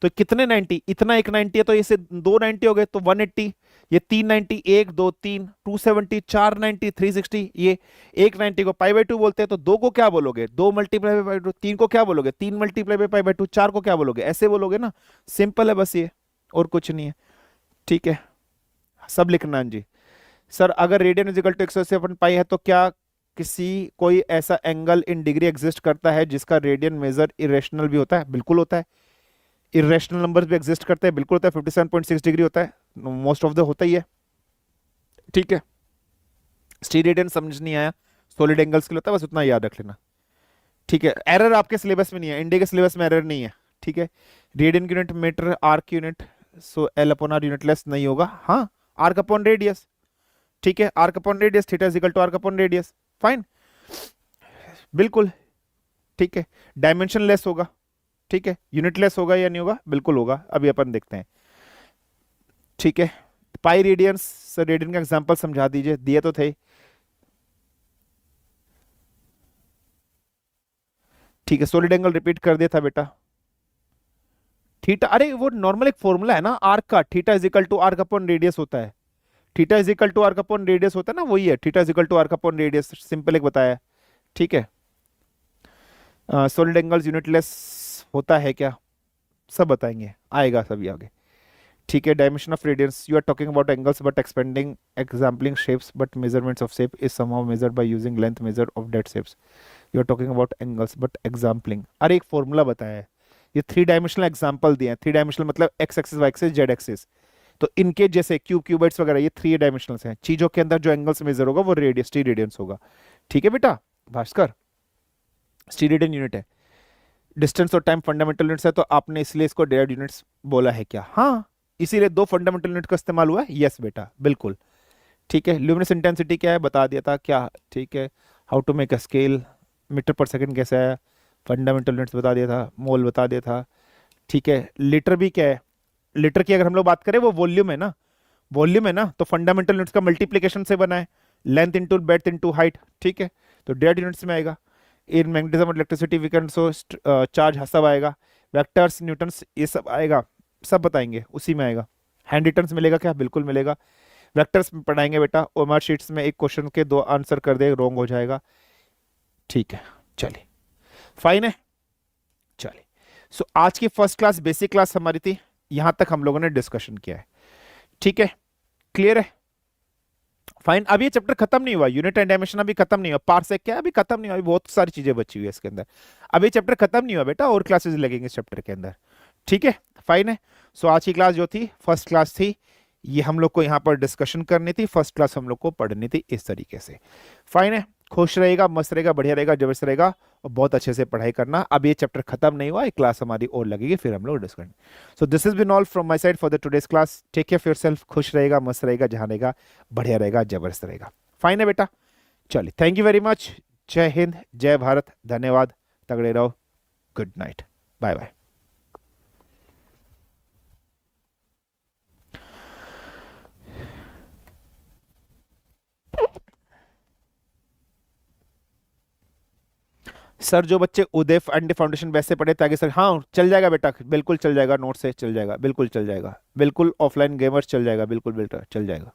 तो कितने 90? इतना 190 है तो इसे 290 हो गए, तो 180। ये 390, 1 2 3, 270, 490, 360। ये 190 को π/2 बोलते हैं, तो 2 को क्या बोलोगे? 2 मल्टीप्लाई बाय π/2। 3 को क्या बोलोगे? 3 मल्टीप्लाई बाय π/2। 4 को क्या बोलोगे? ऐसे बोलोगे ना। सिंपल है बस ये, और कुछ नहीं है। ठीक है, सब लिखना है जी। सर अगर रेडियन इज इक्वल टू 180/पाई है तो क्या किसी कोई ऐसा एंगल इन डिग्री एग्जिस्ट करता है जिसका रेडियन मेजर इरेशनल भी होता है? बिल्कुल होता है। इरेशनल नंबर्स भी एग्जिस्ट करते हैं, बिल्कुल होता है। 57.6 डिग्री होता है, मोस्ट ऑफ द होता ही है। ठीक है, स्टीरेडियन समझ नहीं आया, सॉलिड एंगल्स के लिए होता है, बस उतना याद रख लेना। ठीक है, एरर आपके सिलेबस में नहीं है, इंडिया के सिलेबस में एरर नहीं है। ठीक है, रेडियन की यूनिट मीटर, आर की unit, so L upon R unitless नहीं होगा। हाँ, आर्क अपॉन रेडियस। ठीक है, arc upon radius, theta is equal to arc upon radius. Fine, बिल्कुल। ठीक है, डायमेंशन लेस होगा। ठीक है, यूनिट लेस होगा या नहीं होगा? बिल्कुल होगा, अभी अपन देखते हैं। ठीक है, पाई रेडियंस, सर रेडियन का एग्जांपल समझा दीजिए, दिए तो थे। ठीक है, सॉलिड एंगल रिपीट कर दिया था बेटा। थीटा, अरे वो नॉर्मल एक फॉर्मूला है ना आर्क का, theta is equal to arc upon radius होता है। Theta is equal to arc upon radius होता है ना, वही है, theta is equal to arc upon radius, simple एक बताया। ठीक है, सॉलिड एंगल्स यूनिटलेस होता है क्या? सब बताएंगे, आएगा सभी आगे। ठीक है, dimension of radians, you are talking about angles but expanding exampling shapes but measurements of shape is somehow measured by using length measure of that shapes. You are talking about angles but exampling, अरे एक formula बताया है, ये 3 dimensional example दिए हैं। 3 dimensional मतलब x axis, Y axis, Z axis. तो इनके जैसे क्यूबाइट्स वगैरह ये 3 डायमेंशनल्स हैं। चीजों के अंदर जो एंगल्स मेजर होगा वो रेडियस, टी रेडियंस होगा। ठीक है बेटा भास्कर, स्टीरेडियन यूनिट है। डिस्टेंस और टाइम फंडामेंटल यूनिट्स है, तो आपने इसलिए इसको डेराइव्ड यूनिट्स बोला है क्या? हाँ, इसीलिए 2 फंडामेंटल यूनिट का इस्तेमाल हुआ है। यस बेटा, बिल्कुल। ठीक है, ल्यूमिनस इंटेंसिटी क्या है बता दिया था क्या? ठीक है, how to make a scale, metre पर सेकंड कैसा है, फंडामेंटल यूनिट्स बता दिया था, मोल बता दिया था। ठीक है, लीटर भी क्या है? लीटर की अगर हम लोग बात करें वो वॉल्यूम है ना, वॉल्यूम है ना, तो फंडामेंटल यूनिट्स का मल्टीप्लिकेशन से बना है, length into breadth into height. ठीक है, तो डेड यूनिट्स में आएगा। इन मैग्नेटिज्म और electricity we can so charge, सब आएगा। वेक्टर्स, न्यूटन्स, ये सब आएगा, सब बताएंगे, उसी में आएगा। हैंड रिटर्न्स मिलेगा क्या? बिल्कुल मिलेगा। वेक्टर्स पढ़ाएंगे बेटा, ओएमआर शीट्स में एक क्वेश्चन के 2 आंसर कर दे, रॉन्ग हो जाएगा। ठीक है, चलिए फाइन है। चलिए, सो आज की फर्स्ट क्लास बेसिक क्लास हमारी थी, यहां तक हम लोगों ने डिस्कशन किया है। ठीक है, क्लियर है? फाइन, अब ये चैप्टर खत्म नहीं हुआ, यूनिट एंड डायमेंशन अभी खत्म नहीं हुआ, पार्सेक क्या अभी खत्म नहीं हुआ, अभी बहुत सारी चीजें बची हुई है इसके अंदर। अभी चैप्टर खत्म नहीं हुआ बेटा, और क्लासेस लगेंगे इस चैप्टर के अंदर। ठीक है, फाइन है। सो आज की क्लास जो थी फर्स्ट क्लास थी, ये हम लोग को यहाँ पर डिस्कशन करनी थी, फर्स्ट क्लास हम लोग को पढ़नी थी इस तरीके से। फाइन है, खुश रहेगा, मस्त रहेगा, बढ़िया रहेगा, जबरदस्त रहेगा, और बहुत अच्छे से पढ़ाई करना। अब ये चैप्टर खत्म नहीं हुआ, एक क्लास हमारी और लगेगी, फिर हम लोग discussion. So this is been all from my side for the today's class. Take care of yourself, खुश रहेगा, मस्त रहेगा, जहाँ रहेगा बढ़िया रहेगा, जबरदस्त रहेगा। फाइन है बेटा, चलिए, थैंक यू वेरी मच। जय हिंद, जय भारत, धन्यवाद, तगड़े रहो, good night, bye bye. Sir जो बच्चे उदय एंड फाउंडेशन वैसे पढ़े ताकि सर, हाँ चल जाएगा बेटा, बिल्कुल चल जाएगा, नोट से चल जाएगा, बिल्कुल चल जाएगा, बिल्कुल ऑफलाइन गेमर्स चल जाएगा, बिल्कुल बेटा चल जाएगा।